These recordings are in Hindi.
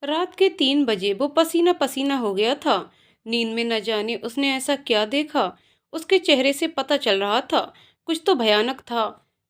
रात के 3 बजे वो पसीना पसीना हो गया था। नींद में न जाने उसने ऐसा क्या देखा। उसके चेहरे से पता चल रहा था कुछ तो भयानक था।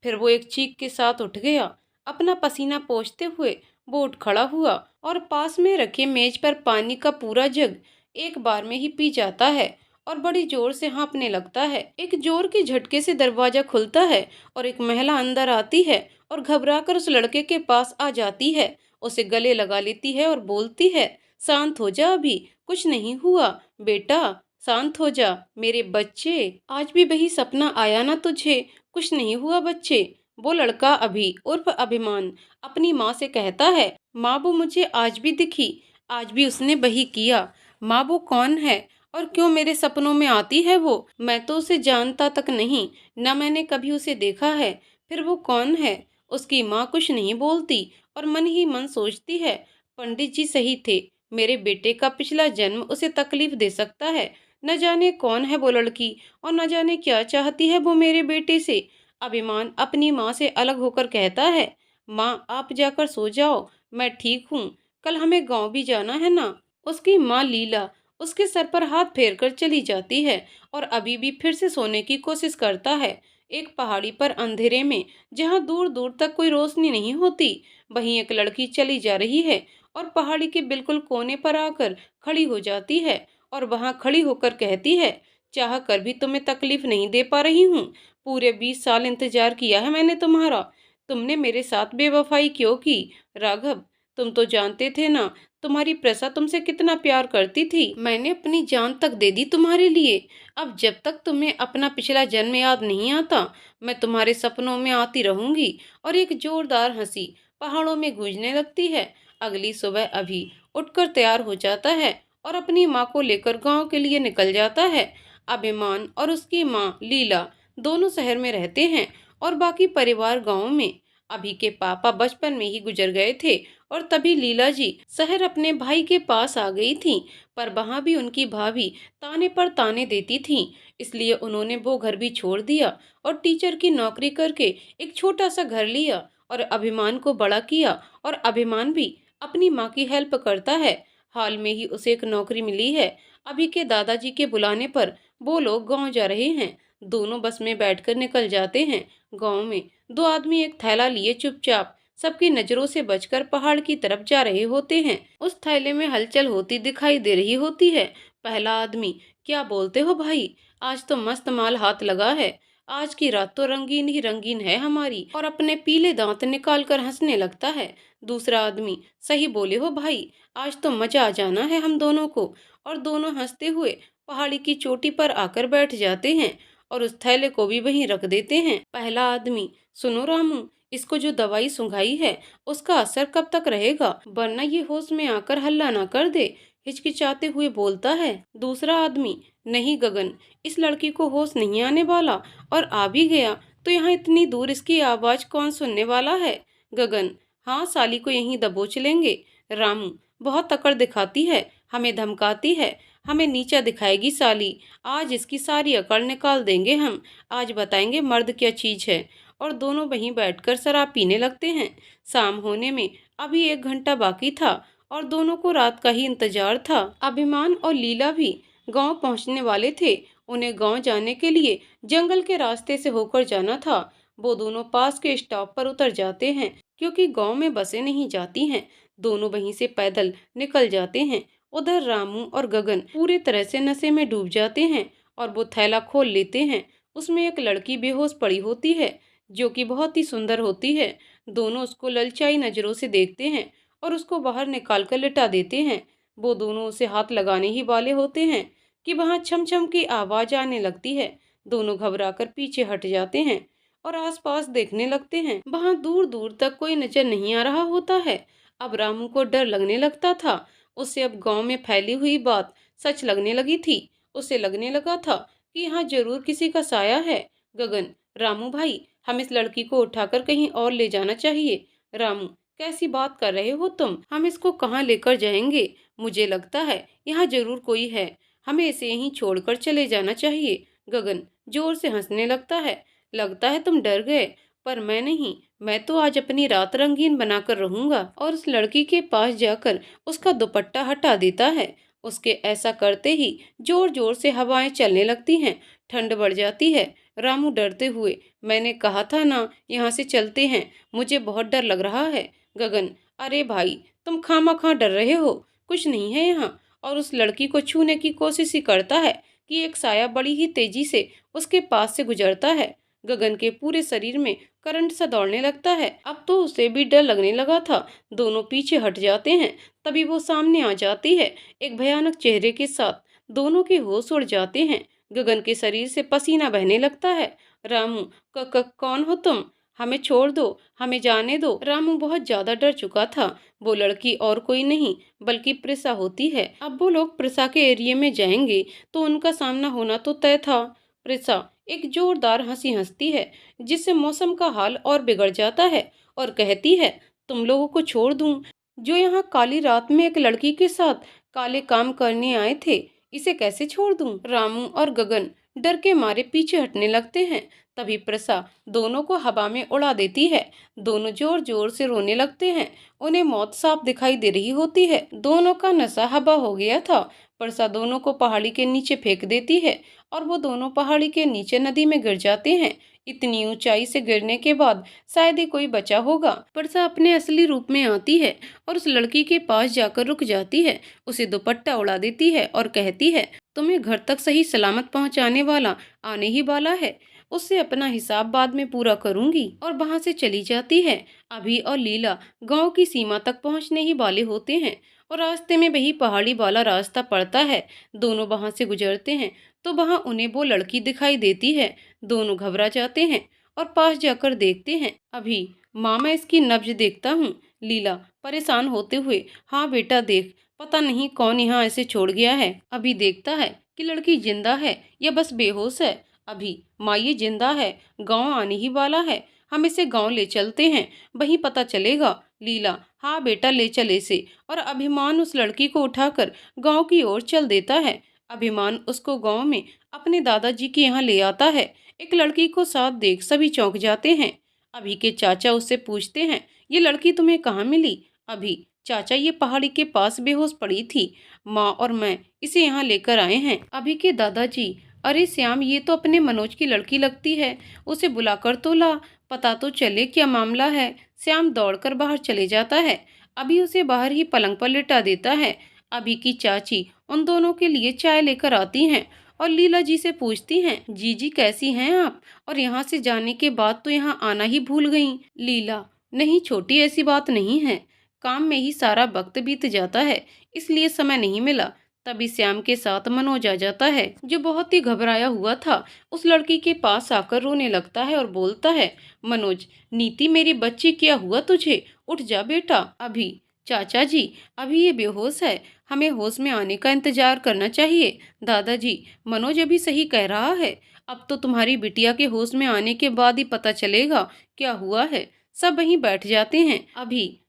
फिर वो एक चीख के साथ उठ गया। अपना पसीना पोंछते हुए वो उठ खड़ा हुआ और पास में रखे मेज पर पानी का पूरा जग एक बार में ही पी जाता है और बड़ी जोर से हाँफने लगता है। एक जोर के झटके से दरवाजा खुलता है और एक महिला अंदर आती है और घबराकर उस लड़के के पास आ जाती है। उसे गले लगा लेती है और बोलती है, शांत हो जा, अभी कुछ नहीं हुआ बेटा, शांत हो जा मेरे बच्चे। आज भी वही सपना आया ना तुझे? कुछ नहीं हुआ बच्चे। वो लड़का अभी उर्फ अभिमान अपनी माँ से कहता है, माँ वो मुझे आज भी दिखी, आज भी उसने वही किया। माँ वो कौन है और क्यों मेरे सपनों में आती है वो? मैं तो उसे जानता तक नहीं, न मैंने कभी उसे देखा है। फिर वो कौन है? उसकी माँ कुछ नहीं बोलती और मन ही मन सोचती है, पंडित जी सही थे, मेरे बेटे का पिछला जन्म उसे तकलीफ दे सकता है। न जाने कौन है वो लड़की और न जाने क्या चाहती है वो मेरे बेटे से। अभिमान अपनी माँ से अलग होकर कहता है, माँ आप जाकर सो जाओ, मैं ठीक हूँ, कल हमें गांव भी जाना है ना। उसकी माँ लीला उसके सर पर हाथ फेर कर चली जाती है और अभी भी फिर से सोने की कोशिश करता है। एक पहाड़ी पर अंधेरे में, जहाँ दूर दूर तक कोई रोशनी नहीं होती, वहीं एक लड़की चली जा रही है और पहाड़ी के बिल्कुल कोने पर आकर खड़ी हो जाती है और वहां खड़ी होकर कहती है, चाह कर भी तुम्हें तकलीफ नहीं दे पा रही हूँ। पूरे 20 साल इंतजार किया है मैंने तुम्हारा, तुमने मेरे साथ बेवफाई क्यों की? राघव, तुम तो जानते थे ना, तुम्हारी प्रसा तुमसे कितना प्यार करती थी, मैंने अपनी जान तक दे दी तुम्हारे लिए। अब जब तक तुम्हें अपना पिछला जन्म याद नहीं आता, मैं तुम्हारे सपनों में आती रहूंगी। और एक जोरदार हंसी पहाड़ों में गूंजने लगती है। अगली सुबह अभी उठकर तैयार हो जाता है और अपनी माँ को लेकर गांव के लिए निकल जाता है। अभिमान और उसकी माँ लीला दोनों शहर में रहते हैं और बाकी परिवार गांव में। अभी के पापा बचपन में ही गुजर गए थे और तभी लीला जी शहर अपने भाई के पास आ गई थी। पर वहां भी उनकी भाभी ताने पर ताने देती थी, इसलिए उन्होंने वो घर भी छोड़ दिया और टीचर की नौकरी करके एक छोटा सा घर लिया और अभिमान को बड़ा किया। और अभिमान भी अपनी माँ की हेल्प करता है। हाल में ही उसे एक नौकरी मिली है। अभी के दादाजी के बुलाने पर वो लोग गांव जा रहे हैं। दोनों बस में बैठकर निकल जाते हैं। गांव में दो आदमी एक थैला लिए चुपचाप सबकी नजरों से बचकर पहाड़ की तरफ जा रहे होते हैं। उस थैले में हलचल होती दिखाई दे रही होती है। पहला आदमी, क्या बोलते हो भाई, आज तो मस्त माल हाथ लगा है, आज की रात तो रंगीन ही रंगीन है हमारी, और अपने पीले दांत निकाल कर हंसने लगता है। दूसरा आदमी, सही बोले हो भाई, आज तो मजा आ जाना है हम दोनों को। और दोनों हंसते हुए पहाड़ी की चोटी पर आकर बैठ जाते हैं और उस थैले को भी वहीं रख देते हैं। पहला आदमी, सुनो रामू, इसको जो दवाई सुंघाई है उसका असर कब तक रहेगा, वरना ये होश में आकर हल्ला ना कर दे, हिचकिचाते हुए बोलता है। दूसरा आदमी, नहीं गगन, इस लड़की को होश नहीं आने वाला, और आ भी गया तो यहाँ इतनी दूर इसकी आवाज कौन सुनने वाला है? गगन, हाँ साली को यहीं दबोच लेंगे। रामू, बहुत अकड़ दिखाती है, हमें धमकाती है, हमें नीचा दिखाएगी साली, आज इसकी सारी अकड़ निकाल देंगे हम, आज बताएंगे मर्द क्या चीज है। और दोनों वहीं बैठकर शराब पीने लगते हैं। शाम होने में अभी 1 घंटा बाकी था और दोनों को रात का ही इंतजार था। अभिमान और लीला भी गांव पहुंचने वाले थे। उन्हें गांव जाने के लिए जंगल के रास्ते से होकर जाना था। वो दोनों पास के स्टॉप पर उतर जाते हैं, क्योंकि गांव में बसें नहीं जाती हैं। दोनों वहीं से पैदल निकल जाते हैं। उधर रामू और गगन पूरे तरह से नशे में डूब जाते हैं और वो थैला खोल लेते हैं। उसमें एक लड़की बेहोश पड़ी होती है, जो कि बहुत ही सुंदर होती है। दोनों उसको ललचाई नजरों से देखते हैं और उसको बाहर निकाल कर लिटा देते हैं। वो दोनों उसे हाथ लगाने ही वाले होते हैं कि वहां छम छम की आवाज आने लगती है। दोनों घबराकर पीछे हट जाते हैं और आसपास देखने लगते हैं। वहां दूर दूर तक कोई नजर नहीं आ रहा होता है। अब रामू को डर लगने लगता था। उसे अब गांव में फैली हुई बात सच लगने लगी थी। उसे लगने लगा था कि यहाँ जरूर किसी का साया है। गगन, रामू भाई, हम इस लड़की को उठाकर कहीं और ले जाना चाहिए। रामू, कैसी बात कर रहे हो तुम, हम इसको कहाँ लेकर जाएंगे? मुझे लगता है यहाँ जरूर कोई है, हमें इसे यहीं छोड़कर चले जाना चाहिए। गगन जोर से हंसने लगता है तुम डर गए, पर मैं नहीं, मैं तो आज अपनी रात रंगीन बनाकर रहूंगा। और उस लड़की के पास जाकर उसका दुपट्टा हटा देता है। उसके ऐसा करते ही जोर जोर से हवाएं चलने लगती हैं। ठंड बढ़ जाती है। रामू डरते हुए, मैंने कहा था ना, यहाँ से चलते हैं, मुझे बहुत डर लग रहा है। गगन, अरे भाई, तुम खामखा डर रहे हो, कुछ नहीं है यहाँ। और उस लड़की को छूने की कोशिश ही करता है कि एक साया बड़ी ही तेजी से उसके पास से गुजरता है। गगन के पूरे शरीर में करंट सा दौड़ने लगता है। अब तो उसे भी डर लगने लगा था। दोनों पीछे हट जाते हैं। तभी वो सामने आ जाती है, एक भयानक चेहरे के साथ। दोनों के होश उड़ जाते हैं। गगन के शरीर से पसीना बहने लगता है। रामू, कौन हो तुम? हमें छोड़ दो, हमें जाने दो। रामू बहुत ज्यादा डर चुका था। वो लड़की और कोई नहीं बल्कि प्रिसा होती है। अब वो लोग प्रिसा के एरिया में जाएंगे तो उनका सामना होना तो तय था। प्रिसा एक जोरदार हंसी हंसती है, जिससे मौसम का हाल और बिगड़ जाता है, और कहती है, तुम लोगों को छोड़ दूं, जो यहाँ काली रात में एक लड़की के साथ काले काम करने आए थे, इसे कैसे छोड़ दूं? रामू और गगन डर के मारे पीछे हटने लगते हैं। तभी प्रसा दोनों को हवा में उड़ा देती है। दोनों जोर जोर से रोने लगते हैं। उन्हें मौत साफ दिखाई दे रही होती है। दोनों का नशा हवा हो गया था। प्रसा दोनों को पहाड़ी के नीचे फेंक देती है और वो दोनों पहाड़ी के नीचे नदी में गिर जाते हैं। इतनी ऊंचाई से गिरने के बाद शायद ही कोई बचा होगा। प्रसा अपने असली रूप में आती है और उस लड़की के पास जाकर रुक जाती है। उसे दुपट्टा उड़ा देती है और कहती है, तुम्हें घर तक सही सलामत पहुंचाने वाला आने ही वाला है, उससे अपना हिसाब बाद में पूरा करूंगी। और वहां से चली जाती है। अभी और लीला गांव की सीमा तक पहुंचने ही वाले होते हैं और रास्ते में वही पहाड़ी वाला रास्ता पड़ता है। दोनों वहां से गुजरते हैं तो वहां उन्हें वो लड़की दिखाई देती है। दोनों घबरा जाते हैं और पास जाकर देखते हैं। अभी, माँ, मैं इसकी नब्ज देखता हूँ। लीला परेशान होते हुए, हाँ बेटा देख, पता नहीं कौन यहाँ ऐसे छोड़ गया है। अभी देखता है कि लड़की जिंदा है या बस बेहोश है। अभी, माँ ये जिंदा है, गांव आने ही वाला है, हम इसे गांव ले चलते हैं, वहीं पता चलेगा। लीला, हाँ बेटा ले चले इसे। और अभिमान उस लड़की को उठाकर गांव की ओर चल देता है। अभिमान उसको गांव में अपने दादाजी के यहाँ ले आता है। एक लड़की को साथ देख सभी चौंक जाते हैं। अभी के चाचा उससे पूछते हैं, ये लड़की तुम्हें कहाँ मिली? अभी, चाचा ये पहाड़ी के पास बेहोश पड़ी थी, माँ और मैं इसे यहाँ लेकर आए हैं। अभी के दादाजी, अरे श्याम, ये तो अपने मनोज की लड़की लगती है, उसे बुलाकर तो ला, पता तो चले क्या मामला है। श्याम दौड़कर बाहर चले जाता है। अभी उसे बाहर ही पलंग पर लिटा देता है। अभी की चाची उन दोनों के लिए चाय लेकर आती हैं और लीला जी से पूछती हैं, जीजी कैसी हैं आप? और यहाँ से जाने के बाद तो यहाँ आना ही भूल गईं। लीला, नहीं छोटी, ऐसी बात नहीं है, काम में ही सारा वक्त बीत जाता है, इसलिए समय नहीं मिला। तभी श्याम के साथ मनोज आ जाता है, जो बहुत ही घबराया हुआ था। उस लड़की के पास आकर रोने लगता है और बोलता है, मनोज, नीति मेरी बच्ची, क्या हुआ तुझे? उठ जा बेटा। अभी, चाचा जी, अभी ये बेहोश है, हमें होश में आने का इंतजार करना चाहिए। दादाजी, मनोज अभी सही कह रहा है, अब तो तुम्हारी बिटिया के होश में आने के बाद ही पता चलेगा क्या हुआ है। सब वहीं बैठ जाते हैं।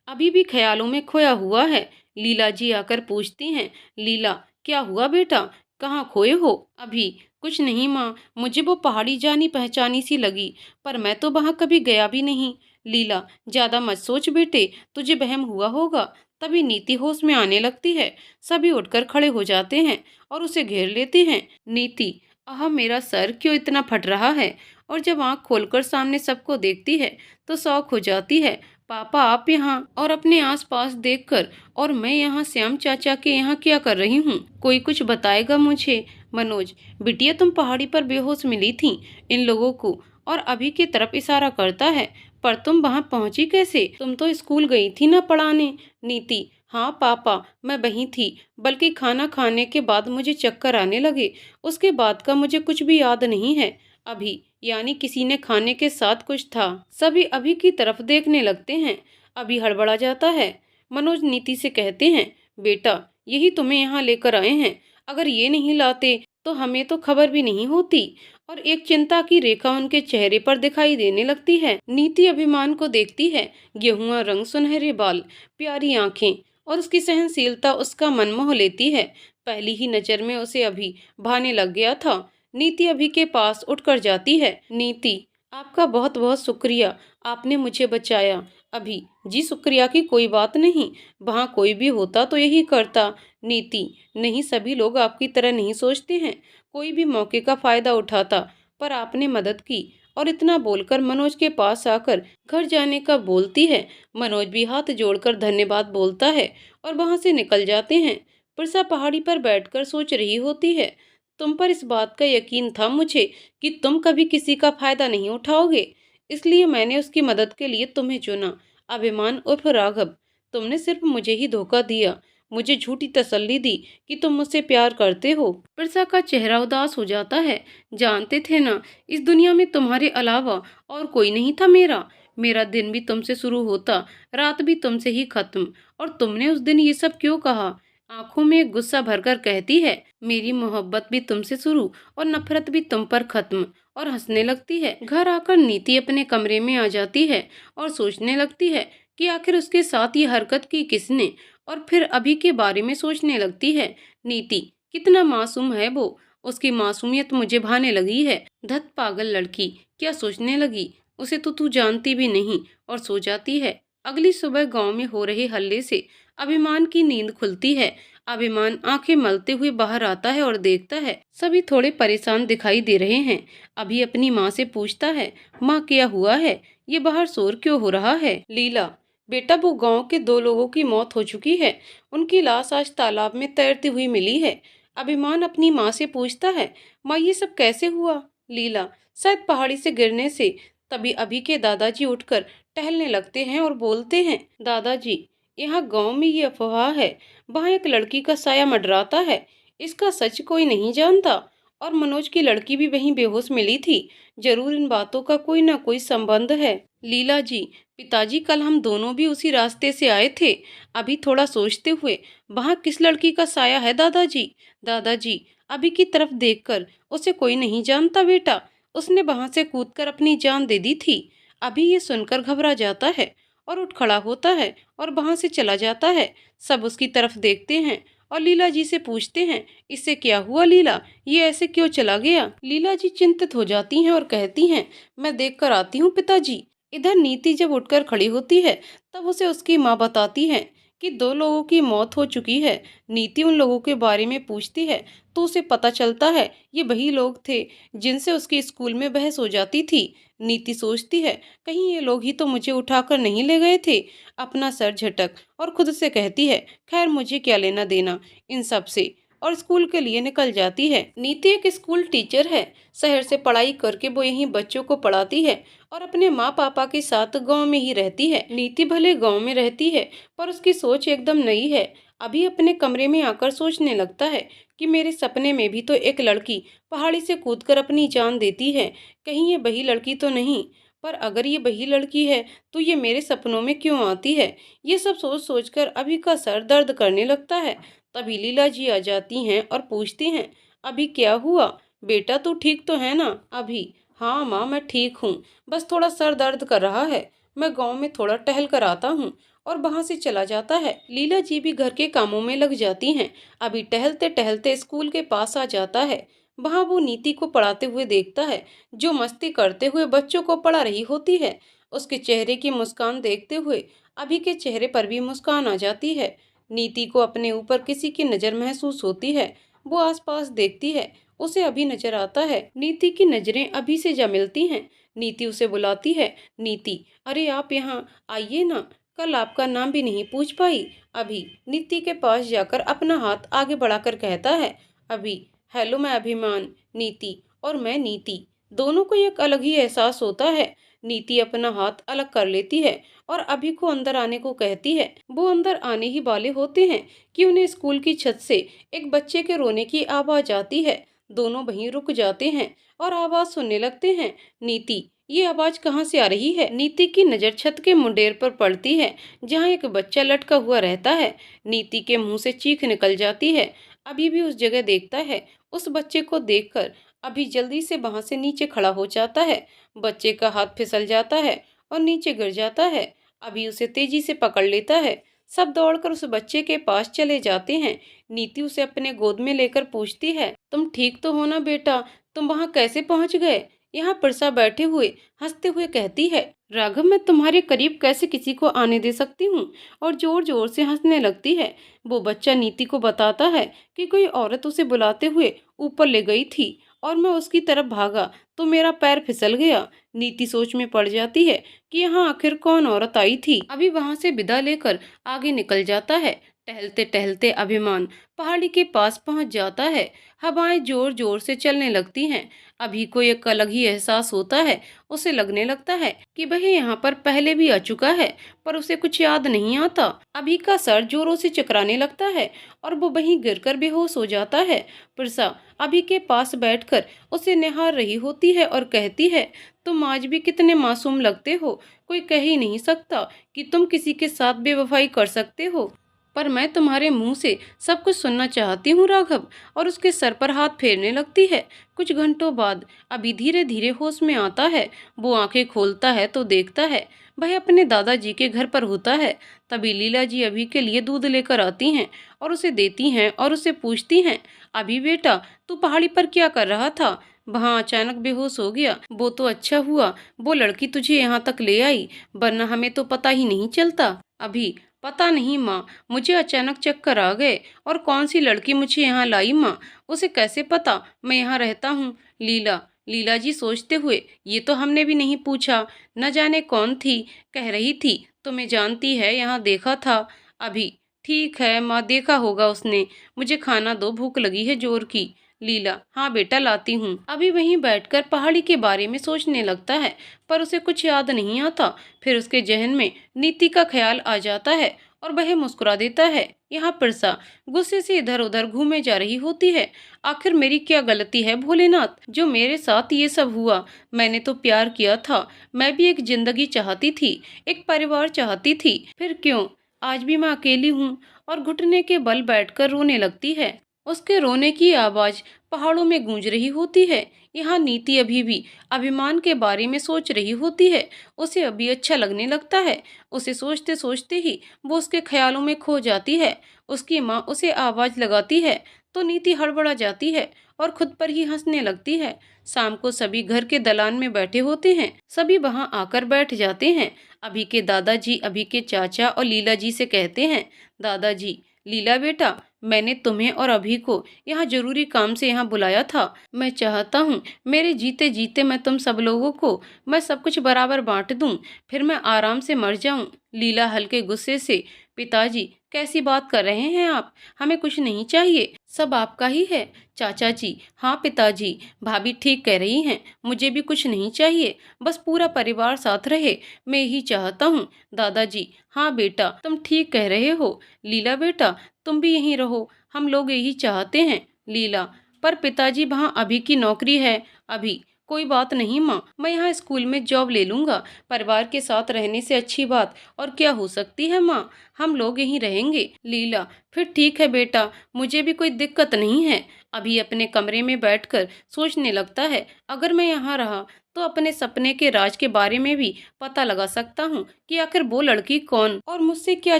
अभी भी ख्यालों में खोया हुआ है। लीला जी आकर पूछती हैं, लीला क्या हुआ बेटा, कहाँ खोए हो? अभी, कुछ नहीं माँ, मुझे वो पहाड़ी जानी पहचानी सी लगी, पर मैं तो वहाँ कभी गया भी नहीं। लीला, ज्यादा मत सोच बेटे, तुझे वहम हुआ होगा। तभी नीति होश में आने लगती है। सभी उठकर खड़े हो जाते हैं और उसे घेर लेते हैं। नीति, आह, मेरा सर क्यों इतना फट रहा है? और जब आँख खोलकर सामने सबको देखती है तो शौक हो जाती है। पापा आप यहाँ, और अपने आसपास देखकर, और मैं यहाँ श्याम चाचा के यहाँ क्या कर रही हूँ? कोई कुछ बताएगा मुझे? मनोज, बिटिया तुम पहाड़ी पर बेहोश मिली थी इन लोगों को, और अभी की तरफ इशारा करता है, पर तुम वहाँ पहुँची कैसे? तुम तो स्कूल गई थी ना पढ़ाने। नीति, हाँ पापा, मैं वहीं थी, बल्कि खाना खाने के बाद मुझे चक्कर आने लगे, उसके बाद का मुझे कुछ भी याद नहीं है। अभी, यानी किसी ने खाने के साथ कुछ था। सभी अभी की तरफ देखने लगते हैं। अभी हड़बड़ा जाता है। मनोज नीति से कहते हैं, बेटा यही तुम्हें यहाँ लेकर आए हैं, अगर ये नहीं लाते तो हमें तो खबर भी नहीं होती। और एक चिंता की रेखा उनके चेहरे पर दिखाई देने लगती है। नीति अभिमान को देखती है। गेहुआ रंग, सुनहरे बाल, प्यारी आंखें, और उसकी सहनशीलता उसका मन मोह लेती है। पहली ही नजर में उसे अभी भाने लग गया था। नीति अभी के पास उठकर जाती है। नीति, आपका बहुत बहुत शुक्रिया, आपने मुझे बचाया। अभी जी शुक्रिया की कोई बात नहीं, वहाँ कोई भी होता तो यही करता। नीति, नहीं सभी लोग आपकी तरह नहीं सोचते हैं, कोई भी मौके का फायदा उठाता, पर आपने मदद की और इतना बोलकर मनोज के पास आकर घर जाने का बोलती है। मनोज भी हाथ जोड़कर धन्यवाद बोलता है और वहां से निकल जाते हैं। प्रसा पहाड़ी पर बैठकर सोच रही होती है, तुम पर इस बात का यकीन था मुझे कि तुम कभी किसी का फायदा नहीं उठाओगे, इसलिए मैंने उसकी मदद के लिए तुम्हें चुना। अभिमान उर्फ राघव, तुमने सिर्फ मुझे ही धोखा दिया, मुझे झूठी तसल्ली दी कि तुम मुझसे प्यार करते हो। प्रसा का चेहरा उदास हो जाता है। जानते थे ना, इस दुनिया में तुम्हारे अलावा और कोई नहीं था मेरा। मेरा दिन भी तुमसे शुरू होता, रात भी तुमसे ही खत्म। और तुमने उस दिन ये सब क्यों कहा? आंखों में गुस्सा भरकर कहती है, मेरी मोहब्बत भी तुमसे शुरू और नफरत भी तुम पर खत्म। और हंसने लगती है। घर आकर नीति अपने कमरे में आ जाती है और सोचने लगती है कि आखिर उसके साथ ये हरकत की किसने, और फिर अभी के बारे में सोचने लगती है। नीति कितना मासूम है वो, उसकी मासूमियत मुझे भाने लगी है। धत पागल लड़की, क्या सोचने लगी, उसे तो तू जानती भी नहीं। और सो जाती है। अगली सुबह गांव में हो रहे हल्ले से अभिमान की नींद खुलती है। अभिमान आंखें मलते हुए बाहर आता है और देखता है सभी थोड़े परेशान दिखाई दे रहे हैं। अभी अपनी माँ से पूछता है, माँ क्या हुआ है, ये बाहर शोर क्यों हो रहा है? लीला, बेटा वो गांव के दो लोगों की मौत हो चुकी है, उनकी लाश आज तालाब में तैरती हुई मिली है। अभिमान अपनी माँ से पूछता है, माँ ये सब कैसे हुआ? लीला, शायद पहाड़ी से गिरने से। तभी अभी के दादाजी उठकर टहलने लगते हैं और बोलते हैं, दादाजी यहाँ गांव में ये अफवाह है, वहाँ एक लड़की का साया मंडराता है, इसका सच कोई नहीं जानता। और मनोज की लड़की भी वहीं बेहोश मिली थी, जरूर इन बातों का कोई ना कोई संबंध है। लीला जी, पिताजी कल हम दोनों भी उसी रास्ते से आए थे। अभी थोड़ा सोचते हुए, वहाँ किस लड़की का साया है दादाजी? दादाजी अभी की तरफ देखकर, उसे कोई नहीं जानता बेटा, उसने वहां से कूदकर अपनी जान दे दी थी। अभी ये सुनकर घबरा जाता है और उठ खड़ा होता है और वहां से चला जाता है। सब उसकी तरफ देखते हैं और लीला जी से पूछते हैं, इससे क्या हुआ लीला, ये ऐसे क्यों चला गया? लीला जी चिंतित हो जाती हैं और कहती हैं, मैं देख कर आती हूँ पिताजी। इधर नीति जब उठकर खड़ी होती है तब उसे उसकी माँ बताती है कि दो लोगों की मौत हो चुकी है। नीति उन लोगों के बारे में पूछती है तो उसे पता चलता है ये वही लोग थे जिनसे उसके स्कूल में बहस हो जाती थी। नीति सोचती है, कहीं ये लोग ही तो मुझे उठाकर नहीं ले गए थे। अपना सर झटक और खुद से कहती है, खैर मुझे क्या लेना देना इन सब से, और स्कूल के लिए निकल जाती है। नीति एक स्कूल टीचर है, शहर से पढ़ाई करके वो यहीं बच्चों को पढ़ाती है और अपने माँ पापा के साथ गांव में ही रहती है। नीति भले गांव में रहती है पर उसकी सोच एकदम नई है। अभी अपने कमरे में आकर सोचने लगता है कि मेरे सपने में भी तो एक लड़की पहाड़ी से कूदकर अपनी जान देती है, कहीं ये वही लड़की तो नहीं? पर अगर ये वही लड़की है तो ये मेरे सपनों में क्यों आती है? ये सब सोच सोचकर अभी का सर दर्द करने लगता है। तभी लीला जी आ जाती हैं और पूछती हैं, अभी क्या हुआ बेटा, तू ठीक तो है ना? अभी, हाँ माँ मैं ठीक हूँ, बस थोड़ा सर दर्द कर रहा है, मैं गांव में थोड़ा टहल कर आता हूँ। और वहां से चला जाता है। लीला जी भी घर के कामों में लग जाती हैं। अभी टहलते टहलते स्कूल के पास आ जाता है। वहां वो नीति को पढ़ाते हुए देखता है, जो मस्ती करते हुए बच्चों को पढ़ा रही होती है। उसके चेहरे की मुस्कान देखते हुए अभी के चेहरे पर भी मुस्कान आ जाती है। नीति को अपने ऊपर किसी की नज़र महसूस होती है। वो आसपास देखती है, उसे अभी नजर आता है। नीति की नजरें अभी से जा मिलती हैं। नीति उसे बुलाती है, नीति अरे आप यहाँ आइए ना, कल आपका नाम भी नहीं पूछ पाई। अभी नीति के पास जाकर अपना हाथ आगे बढ़ाकर कहता है, अभी हेलो मैं अभिमान, नीति और मैं नीति, दोनों को एक अलग ही एहसास होता है। नीति अपना हाथ अलग कर लेती है और अभी को अंदर आने को कहती है। वो अंदर आने ही वाले होते हैं कि उन्हें स्कूल की छत से एक बच्चे के रोने की आवाज आती है। दोनों वहीं रुक जाते हैं और आवाज सुनने लगते हैं। नीति, ये आवाज कहाँ से आ रही है? नीति की नजर छत के मुंडेर पर पड़ती है जहाँ एक बच्चा लटका हुआ रहता है। नीति के मुंह से चीख निकल जाती है। अभी भी उस जगह देखता है। उस बच्चे को देखकर अभी जल्दी से वहां से नीचे खड़ा हो जाता है। बच्चे का हाथ फिसल जाता है और नीचे गिर जाता है। अभी उसे तेजी से पकड़ लेता है। सब दौड़कर उस बच्चे के पास चले जाते हैं। नीति उसे अपने गोद में लेकर पूछती है, तुम ठीक तो हो ना बेटा, तुम वहां कैसे पहुंच गए? यहाँ प्रसा बैठे हुए हंसते हुए कहती है, राघव मैं तुम्हारे करीब कैसे किसी को आने दे सकती हूँ, और जोर जोर से हंसने लगती है। वो बच्चा नीति को बताता है कि कोई औरत उसे बुलाते हुए ऊपर ले गई थी और मैं उसकी तरफ भागा तो मेरा पैर फिसल गया। नीति सोच में पड़ जाती है कि यहाँ आखिर कौन औरत आई थी। अभी वहां से विदा लेकर आगे निकल जाता है। टहलते टहलते अभिमान पहाड़ी के पास पहुंच जाता है। हवाएं जोर जोर से चलने लगती हैं। अभी को एक अलग ही एहसास होता है। उसे लगने लगता है कि वह यहाँ पर पहले भी आ चुका है, पर उसे कुछ याद नहीं आता। अभी का सर जोरों से चकराने लगता है और वो वहीं गिरकर बेहोश हो जाता है। प्रसा अभी के पास बैठकर उसे निहार रही होती है और कहती है, तुम आज भी कितने मासूम लगते हो। कोई कह ही नहीं सकता कि तुम किसी के साथ बेवफाई कर सकते हो, पर मैं तुम्हारे मुंह से सब कुछ सुनना चाहती हूँ राघव। और उसके सर पर हाथ फेरने लगती है। कुछ घंटों बाद अभी धीरे धीरे होश में आता है। वो आंखें खोलता है तो देखता है वह अपने दादाजी के घर पर होता है। तभी लीला जी अभी के लिए दूध लेकर आती हैं और उसे देती हैं और उसे पूछती हैं, अभी बेटा तू पहाड़ी पर क्या कर रहा था? वहाँ अचानक बेहोश हो गया। वो तो अच्छा हुआ वो लड़की तुझे यहाँ तक ले आई, वरना हमें तो पता ही नहीं चलता। अभी पता नहीं माँ, मुझे अचानक चक्कर आ गए और कौन सी लड़की मुझे यहाँ लाई माँ, उसे कैसे पता मैं यहाँ रहता हूँ? लीला लीला जी सोचते हुए, ये तो हमने भी नहीं पूछा, न जाने कौन थी, कह रही थी तुम्हें जानती है, यहाँ देखा था। अभी ठीक है माँ, देखा होगा उसने, मुझे खाना दो, भूख लगी है जोर की। लीला हाँ बेटा लाती हूँ। अभी वहीं बैठकर पहाड़ी के बारे में सोचने लगता है, पर उसे कुछ याद नहीं आता। फिर उसके जहन में नीति का ख्याल आ जाता है और वह मुस्कुरा देता है। यहाँ प्रसा गुस्से से इधर उधर घूमे जा रही होती है। आखिर मेरी क्या गलती है भोलेनाथ, जो मेरे साथ ये सब हुआ? मैंने तो प्यार किया था, मैं भी एक जिंदगी चाहती थी, एक परिवार चाहती थी, फिर क्यों आज भी मैं अकेली हूँ? और घुटने के बल बैठकर रोने लगती है। उसके रोने की आवाज पहाड़ों में गूंज रही होती है। यहाँ नीति अभी भी अभिमान के बारे में सोच रही होती है। उसे अभी अच्छा लगने लगता है। उसे सोचते सोचते ही वो उसके ख्यालों में खो जाती है। उसकी माँ उसे आवाज लगाती है तो नीति हड़बड़ा जाती है और खुद पर ही हंसने लगती है। शाम को सभी घर के दलान में बैठे होते हैं। सभी वहां आकर बैठ जाते हैं। अभी के दादाजी अभी के चाचा और लीला जी से कहते हैं, दादाजी लीला बेटा, मैंने तुम्हें और अभी को यहाँ जरूरी काम से यहाँ बुलाया था। मैं चाहता हूँ मेरे जीते जीते मैं तुम सब लोगों को मैं सब कुछ बराबर बांट दूं, फिर मैं आराम से मर जाऊं। लीला हल्के गुस्से से, पिताजी कैसी बात कर रहे हैं आप? हमें कुछ नहीं चाहिए, सब आपका ही है। चाचा जी हाँ पिताजी, भाभी ठीक कह रही हैं, मुझे भी कुछ नहीं चाहिए, बस पूरा परिवार साथ रहे, मैं यही चाहता हूँ। दादाजी हाँ बेटा तुम ठीक कह रहे हो। लीला बेटा तुम भी यहीं रहो, हम लोग यही चाहते हैं। लीला पर पिताजी वहाँ अभी की नौकरी है। अभी कोई बात नहीं माँ, मैं यहाँ स्कूल में जॉब ले लूँगा, परिवार के साथ रहने से अच्छी बात और क्या हो सकती है माँ, हम लोग यहीं रहेंगे। लीला फिर ठीक है बेटा, मुझे भी कोई दिक्कत नहीं है। अभी अपने कमरे में बैठकर सोचने लगता है, अगर मैं यहाँ रहा तो अपने सपने के राज के बारे में भी पता लगा सकता हूँ कि आखिर वो लड़की कौन और मुझसे क्या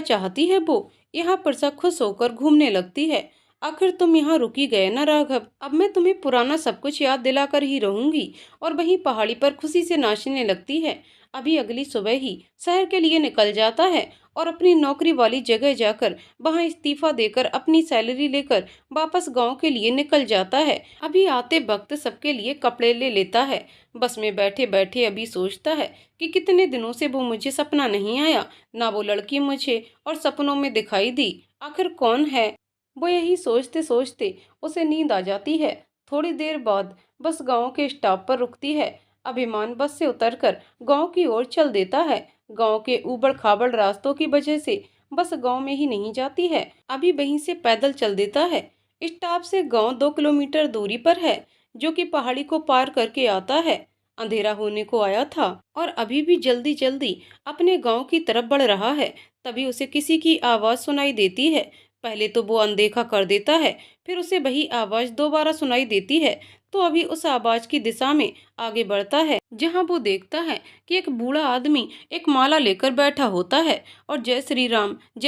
चाहती है वो। यहाँ प्रसा खुश होकर घूमने लगती है। आखिर तुम यहाँ रुकी गए ना राघव, अब मैं तुम्हें पुराना सब कुछ याद दिलाकर ही रहूंगी। और वहीं पहाड़ी पर खुशी से नाचने लगती है। अभी अगली सुबह ही शहर के लिए निकल जाता है और अपनी नौकरी वाली जगह जाकर वहां इस्तीफा देकर अपनी सैलरी लेकर वापस गांव के लिए निकल जाता है। अभी आते वक्त सबके लिए कपड़े ले लेता है। बस में बैठे बैठे अभी सोचता है कि कितने दिनों से वो मुझे सपना नहीं आया, ना वो लड़की मुझे और सपनों में दिखाई दी, आखिर कौन है वो? यही सोचते सोचते उसे नींद आ जाती है। थोड़ी देर बाद बस गांव के स्टॉप पर रुकती है। अभिमान बस से उतरकर गांव की ओर चल देता है। गांव के ऊबड़ खाबड़ रास्तों की वजह से बस गांव में ही नहीं जाती है, अभी वहीं से पैदल चल देता है। स्टॉप से गांव 2 किलोमीटर दूरी पर है, जो कि पहाड़ी को पार करके आता है। अंधेरा होने को आया था और अभी भी जल्दी जल्दी अपने गांव की तरफ बढ़ रहा है। तभी उसे किसी की आवाज सुनाई देती है। पहले तो वो अनदेखा कर देता है, फिर उसे वही आवाज दोबारा सुनाई देती है तो अभी उस आवाज की दिशा में आगे बढ़ता है, जहां वो देखता है कि एक बूढ़ा आदमी एक माला लेकर बैठा होता है और जय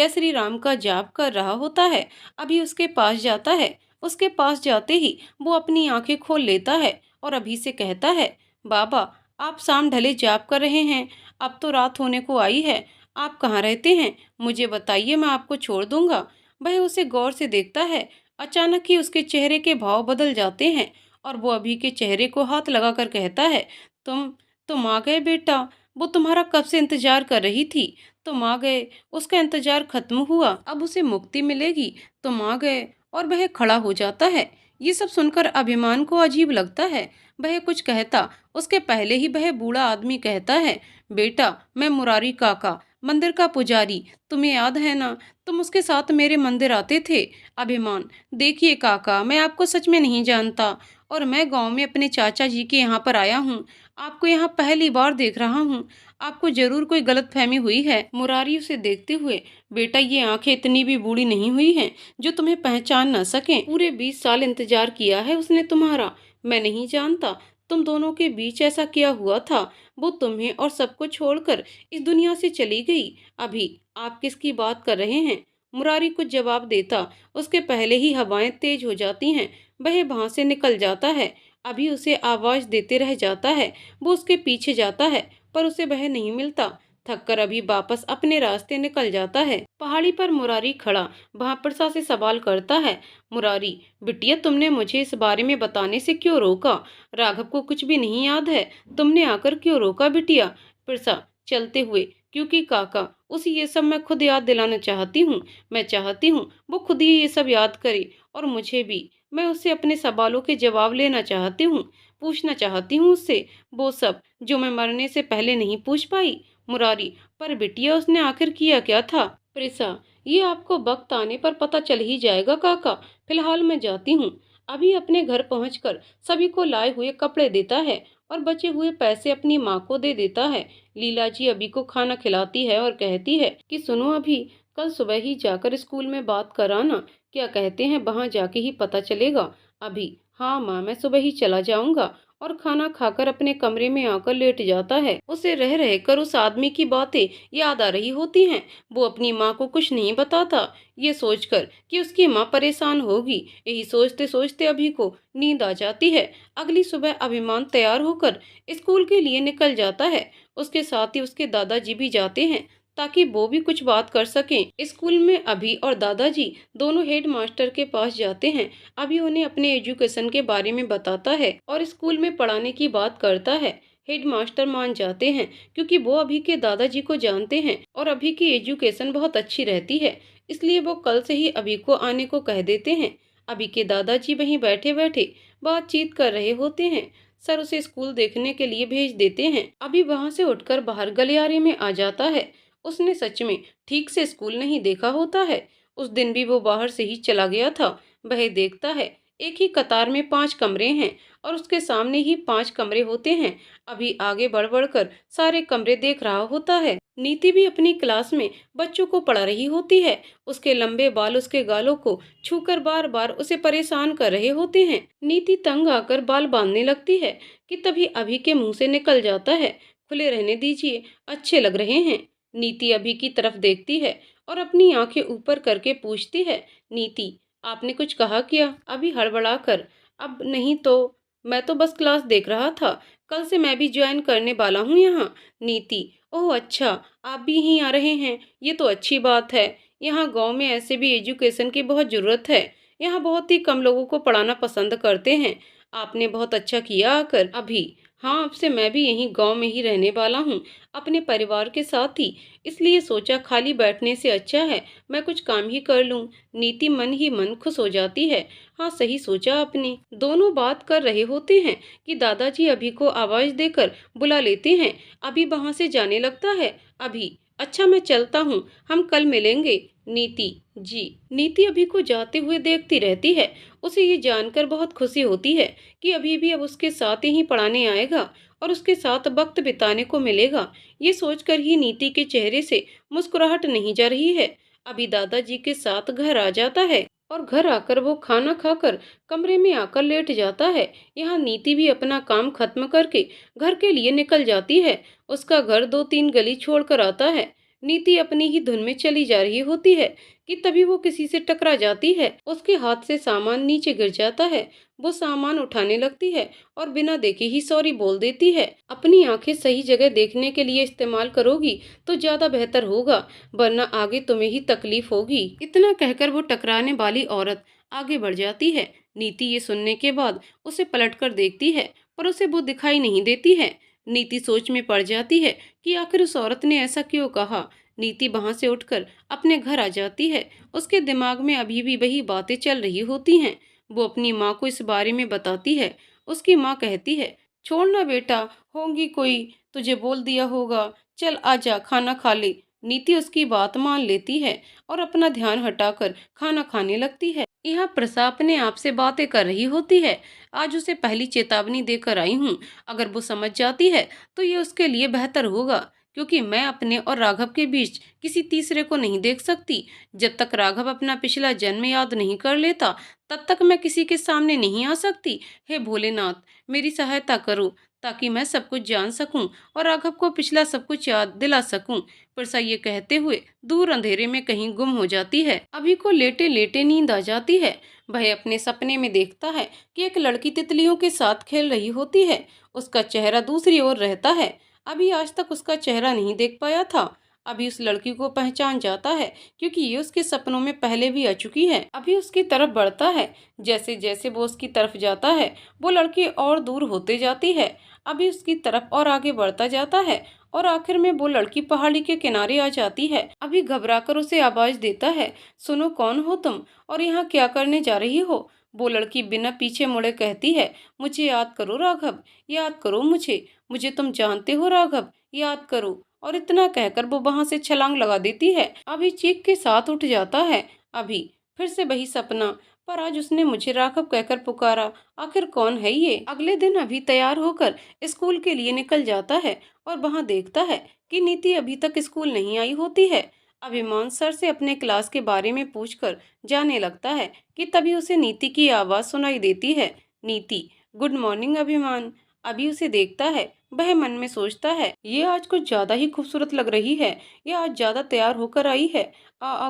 श्री राम का जाप कर रहा होता है। अभी उसके पास जाता है। उसके पास जाते ही वो अपनी आंखें खोल लेता है और अभी से कहता है, बाबा, आप शाम ढले जाप कर रहे हैं। अब तो रात होने को आई है। आप कहाँ रहते हैं? मुझे बताइए, मैं आपको छोड़ दूंगा। वह उसे गौर से देखता है। अचानक ही उसके चेहरे के भाव बदल जाते हैं और वो अभी के चेहरे को हाथ लगाकर कहता है, तुम तुम आ गए बेटा। वो तुम्हारा कब से इंतजार कर रही थी। तुम आ गए। उसका इंतजार खत्म हुआ। अब उसे मुक्ति मिलेगी। तुम आ गए। और वह खड़ा हो जाता है। ये सब सुनकर अभिमान को अजीब लगता है। वह कुछ कहता उसके पहले ही वह बूढ़ा आदमी कहता है, बेटा, मैं मुरारी काका, मंदिर का पुजारी। तुम्हें याद है ना, तुम उसके साथ मेरे मंदिर आते थे। अभिमान, देखिए काका, मैं आपको सच में नहीं जानता और मैं गांव में अपने चाचा जी के यहाँ पर आया हूँ। आपको यहाँ पहली बार देख रहा हूँ। आपको जरूर कोई गलतफहमी हुई है। मुरारी उसे देखते हुए, बेटा, ये आंखें इतनी भी बूढ़ी नहीं हुई हैं जो तुम्हें पहचान न सकें। पूरे 20 साल इंतजार किया है उसने तुम्हारा। मैं नहीं जानता तुम दोनों के बीच ऐसा क्या हुआ था। वो तुम्हें और सबको छोड़कर इस दुनिया से चली गई। अभी आप किसकी बात कर रहे हैं? मुरारी कुछ जवाब देता उसके पहले ही हवाएं तेज हो जाती हैं। वह वहां से निकल जाता है। अभी उसे आवाज देते रह जाता है। वो उसके पीछे जाता है पर उसे वह नहीं मिलता। थककर अभी वापस अपने रास्ते निकल जाता है। पहाड़ी पर मुरारी खड़ा भापड़सा से सवाल करता है, मुरारी, बिटिया, तुमने मुझे इस बारे में बताने से क्यों रोका? राघव को कुछ भी नहीं याद है। तुमने आकर क्यों रोका बिटिया? पिरसा चलते हुए, क्योंकि काका, उसे ये सब मैं खुद याद दिलाना चाहती हूँ। मैं चाहती हूँ वो खुद ही ये सब याद करे और मुझे भी। मैं उससे अपने सवालों के जवाब लेना चाहती हूँ, पूछना चाहती हूँ उससे वो सब जो मैं मरने से पहले नहीं पूछ पाई। मुरारी, पर बिटिया, उसने आखिर किया क्या था? प्रिसा, ये आपको वक्त आने पर पता चल ही जाएगा काका। फिलहाल मैं जाती हूँ। अभी अपने घर पहुंचकर सभी को लाए हुए कपड़े देता है और बचे हुए पैसे अपनी माँ को दे देता है। लीला जी अभी को खाना खिलाती है और कहती है कि सुनो अभी, कल सुबह ही जाकर स्कूल में बात कराना। क्या कहते हैं, वहां जाके ही पता चलेगा। अभी, हाँ माँ, मैं सुबह ही चला जाऊंगा। और खाना खाकर अपने कमरे में आकर लेट जाता है। उसे रह रह कर उस आदमी की बातें याद आ रही होती हैं। वो अपनी माँ को कुछ नहीं बताता, ये सोचकर कि उसकी माँ परेशान होगी। यही सोचते सोचते अभी को नींद आ जाती है। अगली सुबह अभिमान तैयार होकर स्कूल के लिए निकल जाता है। उसके साथ ही उसके दादाजी भी जाते हैं ताकि वो भी कुछ बात कर सकें। स्कूल में अभी और दादाजी दोनों हेड मास्टर के पास जाते हैं। अभी उन्हें अपने एजुकेशन के बारे में बताता है और स्कूल में पढ़ाने की बात करता है। हेड मास्टर मान जाते हैं क्योंकि वो अभी के दादाजी को जानते हैं और अभी की एजुकेशन बहुत अच्छी रहती है, इसलिए वो कल से ही अभी को आने को कह देते हैं। अभी के दादाजी वहीं बैठे बैठे बातचीत कर रहे होते हैं। सर उसे स्कूल देखने के लिए भेज देते हैं। अभी वहां से उठकर बाहर गलियारे में आ जाता है। उसने सच में ठीक से स्कूल नहीं देखा होता है। उस दिन भी वो बाहर से ही चला गया था। वह देखता है एक ही कतार में 5 कमरे हैं और उसके सामने ही 5 कमरे होते हैं। अभी आगे बढ़ बढ़कर सारे कमरे देख रहा होता है। नीति भी अपनी क्लास में बच्चों को पढ़ा रही होती है। उसके लंबे बाल उसके गालों को छूकर बार बार उसे परेशान कर रहे होते हैं। नीति तंग आकर बाल बांधने लगती है कि तभी अभी के मुंह से निकल जाता है, खुले रहने दीजिए, अच्छे लग रहे हैं। नीति अभी की तरफ देखती है और अपनी आंखें ऊपर करके पूछती है, नीति, आपने कुछ कहा क्या? अभी हड़बड़ाकर, अब नहीं तो मैं तो बस क्लास देख रहा था। कल से मैं भी ज्वाइन करने वाला हूँ यहाँ। नीति, ओह अच्छा, आप भी यहीं आ रहे हैं, ये तो अच्छी बात है। यहाँ गांव में ऐसे भी एजुकेशन की बहुत ज़रूरत है। यहाँ बहुत ही कम लोगों को पढ़ाना पसंद करते हैं। आपने बहुत अच्छा किया आकर। अभी, हाँ, अब से मैं भी यहीं गांव में ही रहने वाला हूँ, अपने परिवार के साथ ही। इसलिए सोचा खाली बैठने से अच्छा है मैं कुछ काम ही कर लूं। नीति मन ही मन खुश हो जाती है। हाँ, सही सोचा आपने। दोनों बात कर रहे होते हैं कि दादाजी अभी को आवाज देकर बुला लेते हैं। अभी वहां से जाने लगता है। अभी, अच्छा मैं चलता हूँ, हम कल मिलेंगे। नीति, जी। नीति अभी को जाते हुए देखती रहती है। उसे ये जानकर बहुत खुशी होती है कि अभी भी अब उसके साथ ही पढ़ाने आएगा और उसके साथ वक्त बिताने को मिलेगा। ये सोचकर ही नीति के चेहरे से मुस्कुराहट नहीं जा रही है। अभी दादाजी के साथ घर आ जाता है और घर आकर वो खाना खाकर कमरे में आकर लेट जाता है। यहाँ नीति भी अपना काम खत्म करके घर के लिए निकल जाती है। उसका घर 2-3 गली छोड़कर आता है। नीति अपनी ही धुन में चली जा रही होती है कि तभी वो किसी से टकरा जाती है। उसके हाथ से सामान नीचे गिर जाता है। वो सामान उठाने लगती है और बिना देखे ही सॉरी बोल देती है। अपनी आंखें सही जगह देखने के लिए इस्तेमाल करोगी तो ज्यादा बेहतर होगा, वरना आगे तुम्हें ही तकलीफ होगी। इतना कहकर वो टकराने वाली औरत आगे बढ़ जाती है। नीति ये सुनने के बाद उसे पलटकर देखती है, पर उसे वो दिखाई नहीं देती है। नीति सोच में पड़ जाती है कि आखिर उस औरत ने ऐसा क्यों कहा। नीति वहां से उठकर अपने घर आ जाती है। उसके दिमाग में अभी भी वही बातें चल रही होती हैं। वो अपनी माँ को इस बारे में बताती है। उसकी माँ कहती है, छोड़ना बेटा, होंगी कोई, तुझे बोल दिया होगा, चल आजा खाना खा ले। नीति उसकी बात मान लेती है और अपना ध्यान हटाकर खाना खाने लगती है। यहाँ प्रसा अपने आप से बातें कर रही होती है। आज उसे पहली चेतावनी देकर आई हूँ। अगर वो समझ जाती है तो ये उसके लिए बेहतर होगा, क्योंकि मैं अपने और राघव के बीच किसी तीसरे को नहीं देख सकती। जब तक राघव अपना पिछला जन्म याद नहीं कर लेता, तब तक मैं किसी के सामने नहीं आ सकती। हे भोलेनाथ, मेरी सहायता करो ताकि मैं सब कुछ जान सकूं और राघव को पिछला सब कुछ याद दिला सकूं। परसा ये कहते हुए दूर अंधेरे में कहीं गुम हो जाती है। अभी को लेटे लेटे नींद आ जाती है। वह अपने सपने में देखता है कि एक लड़की तितलियों के साथ खेल रही होती है। उसका चेहरा दूसरी ओर रहता है। अभी आज तक उसका चेहरा नहीं देख पाया था। अभी उस लड़की को पहचान जाता है, क्योंकि ये उसके सपनों में पहले भी आ चुकी है। अभी उसकी तरफ बढ़ता है। जैसे जैसे वो उसकी तरफ जाता है, वो लड़की और दूर होते जाती है। अभी उसकी तरफ और आगे बढ़ता जाता है और आखिर में वो लड़की पहाड़ी के किनारे आ जाती है। अभी घबराकर उसे आवाज देता है, सुनो, कौन हो तुम और यहाँ क्या करने जा रही हो। वो लड़की बिना पीछे मुड़े कहती है, मुझे याद करो राघव, याद करो मुझे, मुझे तुम जानते हो राघव, याद करो। और इतना कहकर वो वहां से छलांग लगा देती है। अभी चीख के साथ उठ जाता है। अभी फिर से वही सपना, पर आज उसने मुझे राघव कहकर पुकारा। आखिर कौन है ये। अगले दिन अभी तैयार होकर स्कूल के लिए निकल जाता है और वहां देखता है कि नीति अभी तक स्कूल नहीं आई होती है। अभिमान सर से अपने क्लास के बारे में पूछकर जाने लगता है कि तभी उसे नीति की आवाज सुनाई देती है। नीति, गुड मॉर्निंग अभिमान। अभी उसे देखता है। वह मन में सोचता है, ये आज कुछ ज्यादा ही खूबसूरत लग रही है। ये आज ज्यादा तैयार होकर आई है।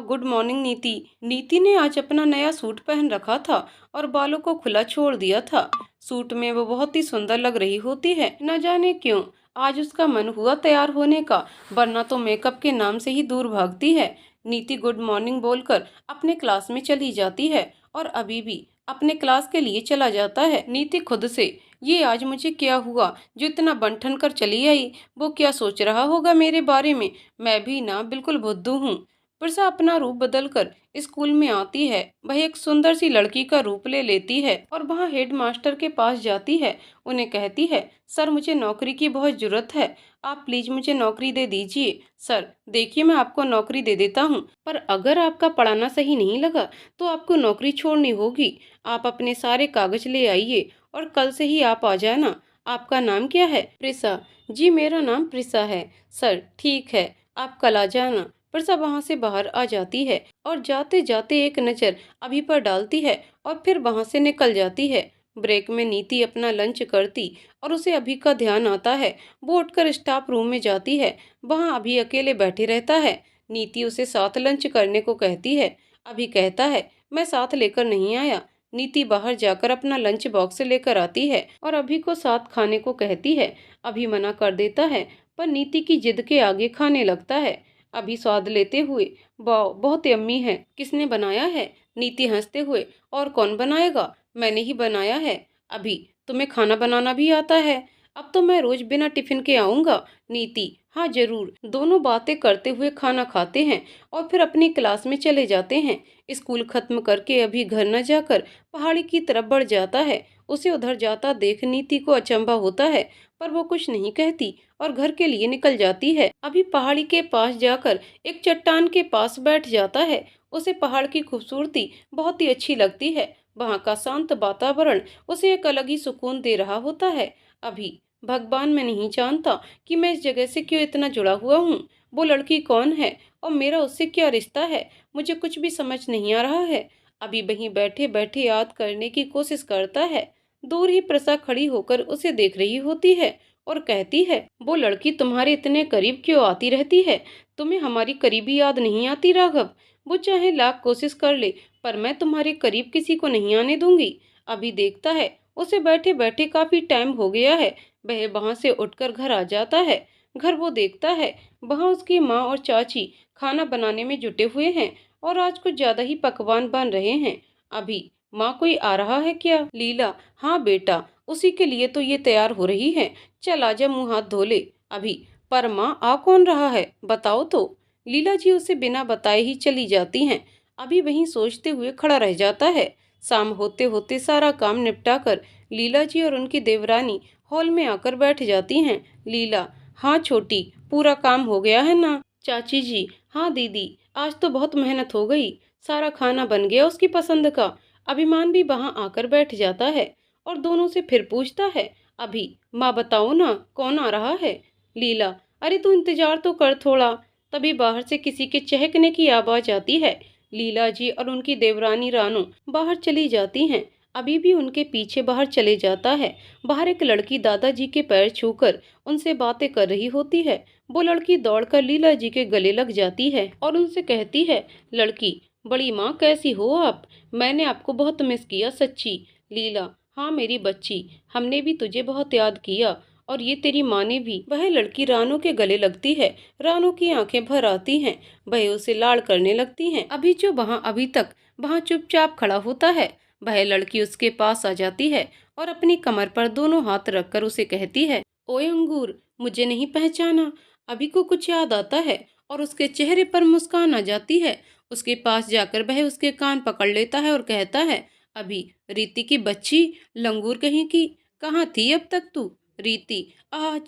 गुड मॉर्निंग नीति। नीति ने आज अपना नया सूट पहन रखा था और बालों को खुला छोड़ दिया था। सूट में वो बहुत ही सुंदर लग रही होती है। न जाने क्यों आज उसका मन हुआ तैयार होने का, वरना तो मेकअप के नाम से ही दूर भागती है। नीति गुड मॉर्निंग बोलकर अपने क्लास में चली जाती है और अभी भी अपने क्लास के लिए चला जाता है। नीति खुद से, ये आज मुझे क्या हुआ जो इतना बंठन कर चली आई। वो क्या सोच रहा होगा मेरे बारे में। मैं भी ना बिल्कुल बुद्धू हूँ। वर्षा अपना रूप बदलकर स्कूल में आती है। वह एक सुंदर सी लड़की का रूप ले लेती है और वहाँ हेड मास्टर के पास जाती है। उन्हें कहती है, सर मुझे नौकरी की बहुत जरूरत है, आप प्लीज मुझे नौकरी दे दीजिए। सर देखिए, मैं आपको नौकरी दे देता हूँ, पर अगर आपका पढ़ाना सही नहीं लगा तो आपको नौकरी छोड़नी होगी। आप अपने सारे कागज ले आइए और कल से ही आप आ जाना। आपका नाम क्या है। प्रिसा। जी मेरा नाम प्रिसा है। सर ठीक है, आप कल आ जाना। प्रसा वहां से बाहर आ जाती है और जाते जाते एक नजर अभी पर डालती है और फिर वहां से निकल जाती है। ब्रेक में नीति अपना लंच करती और उसे अभी का ध्यान आता है। वो उठकर स्टाफ रूम में जाती है। वहां अभी अकेले बैठे रहता है। नीति उसे साथ लंच करने को कहती है। अभी कहता है, मैं साथ लेकर नहीं आया। नीति बाहर जाकर अपना लंच बॉक्स लेकर आती है और अभी को साथ खाने को कहती है। अभी मना कर देता है, पर नीति की जिद के आगे खाने लगता है। अभी स्वाद लेते हुए, वाह बहुत यम्मी है, किसने बनाया है। नीति हंसते हुए, और कौन बनाएगा, मैंने ही बनाया है। अभी तुम्हें खाना बनाना भी आता है। अब तो मैं रोज बिना टिफिन के आऊंगा। नीति, हाँ जरूर। दोनों बातें करते हुए खाना खाते हैं और फिर अपनी क्लास में चले जाते हैं। स्कूल खत्म करके अभी घर न जाकर पहाड़ी की तरफ बढ़ जाता है। उसे उधर जाता देख नीति को अचंभा होता है, पर वो कुछ नहीं कहती और घर के लिए निकल जाती है। अभी पहाड़ी के पास जाकर एक चट्टान के पास बैठ जाता है। उसे पहाड़ की खूबसूरती बहुत ही अच्छी लगती है। वहाँ का शांत वातावरण उसे एक अलग ही सुकून दे रहा होता है। अभी, भगवान मैं नहीं जानता कि मैं इस जगह से क्यों इतना जुड़ा हुआ हूँ। वो लड़की कौन है और मेरा उससे क्या रिश्ता है, मुझे कुछ भी समझ नहीं आ रहा है। अभी वहीं बैठे बैठे याद करने की कोशिश करता है। दूर ही प्रसा खड़ी होकर उसे देख रही होती है। और कहती है, वो लड़की तुम्हारे इतने करीब क्यों आती रहती है? तुम्हें हमारी करीबी याद नहीं आती राघव? वो चाहे लाख कोशिश कर ले, पर मैं तुम्हारे करीब किसी को नहीं आने दूंगी। अभी देखता है, उसे बैठे बैठे काफी टाइम हो गया है। वह वहां से उठकर घर आ जाता है। घर वो देखता है, वहां उसकी माँ और चाची खाना बनाने में जुटे हुए हैं और आज कुछ ज्यादा ही पकवान बन रहे हैं। अभी, माँ कोई आ रहा है क्या? लीला, हाँ बेटा, उसी के लिए तो ये तैयार हो रही है। चल आजा, मुंह हाथ धो ले। अभी, पर माँ आ कौन रहा है, बताओ तो। लीला जी उसे बिना बताए ही चली जाती हैं। अभी वहीं सोचते हुए खड़ा रह जाता है। शाम होते होते सारा काम निपटा कर लीला जी और उनकी देवरानी हॉल में आकर बैठ जाती हैं। लीला, हाँ छोटी, पूरा काम हो गया है ना? चाची जी, हाँ दीदी, आज तो बहुत मेहनत हो गई। सारा खाना बन गया उसकी पसंद का। अभिमान भी वहां आकर बैठ जाता है और दोनों से फिर पूछता है, अभी, माँ बताओ ना, कौन आ रहा है? लीला, अरे तू इंतजार तो कर थोड़ा। तभी बाहर से किसी के चहकने की आवाज आती है। लीला जी और उनकी देवरानी रानू बाहर चली जाती हैं। अभी भी उनके पीछे बाहर चले जाता है। बाहर एक लड़की दादाजी के पैर छूकर उनसे बातें कर रही होती है। वो लड़की दौड़कर लीला जी के गले लग जाती है और उनसे कहती है, लड़की, बड़ी माँ कैसी हो आप? मैंने आपको बहुत मिस किया सच्ची। लीला, हाँ मेरी बच्ची, हमने भी तुझे बहुत याद किया और ये तेरी माँ ने भी। वह लड़की रानू के गले लगती है। रानू की आंखें भर आती हैं। वह उसे लाड़ करने लगती हैं। अभी जो वहाँ अभी तक वहाँ चुपचाप खड़ा होता है, वह लड़की उसके पास आ जाती है और अपनी कमर पर दोनों हाथ रखकर उसे कहती है, ओए अंगूर, मुझे नहीं पहचाना? अभी को कुछ याद आता है और उसके चेहरे पर मुस्कान आ जाती है। उसके पास जाकर वह उसके कान पकड़ लेता है और कहता है, अभी, रीति की बच्ची, लंगूर कहीं की, कहाँ थी अब तक तू? रीति,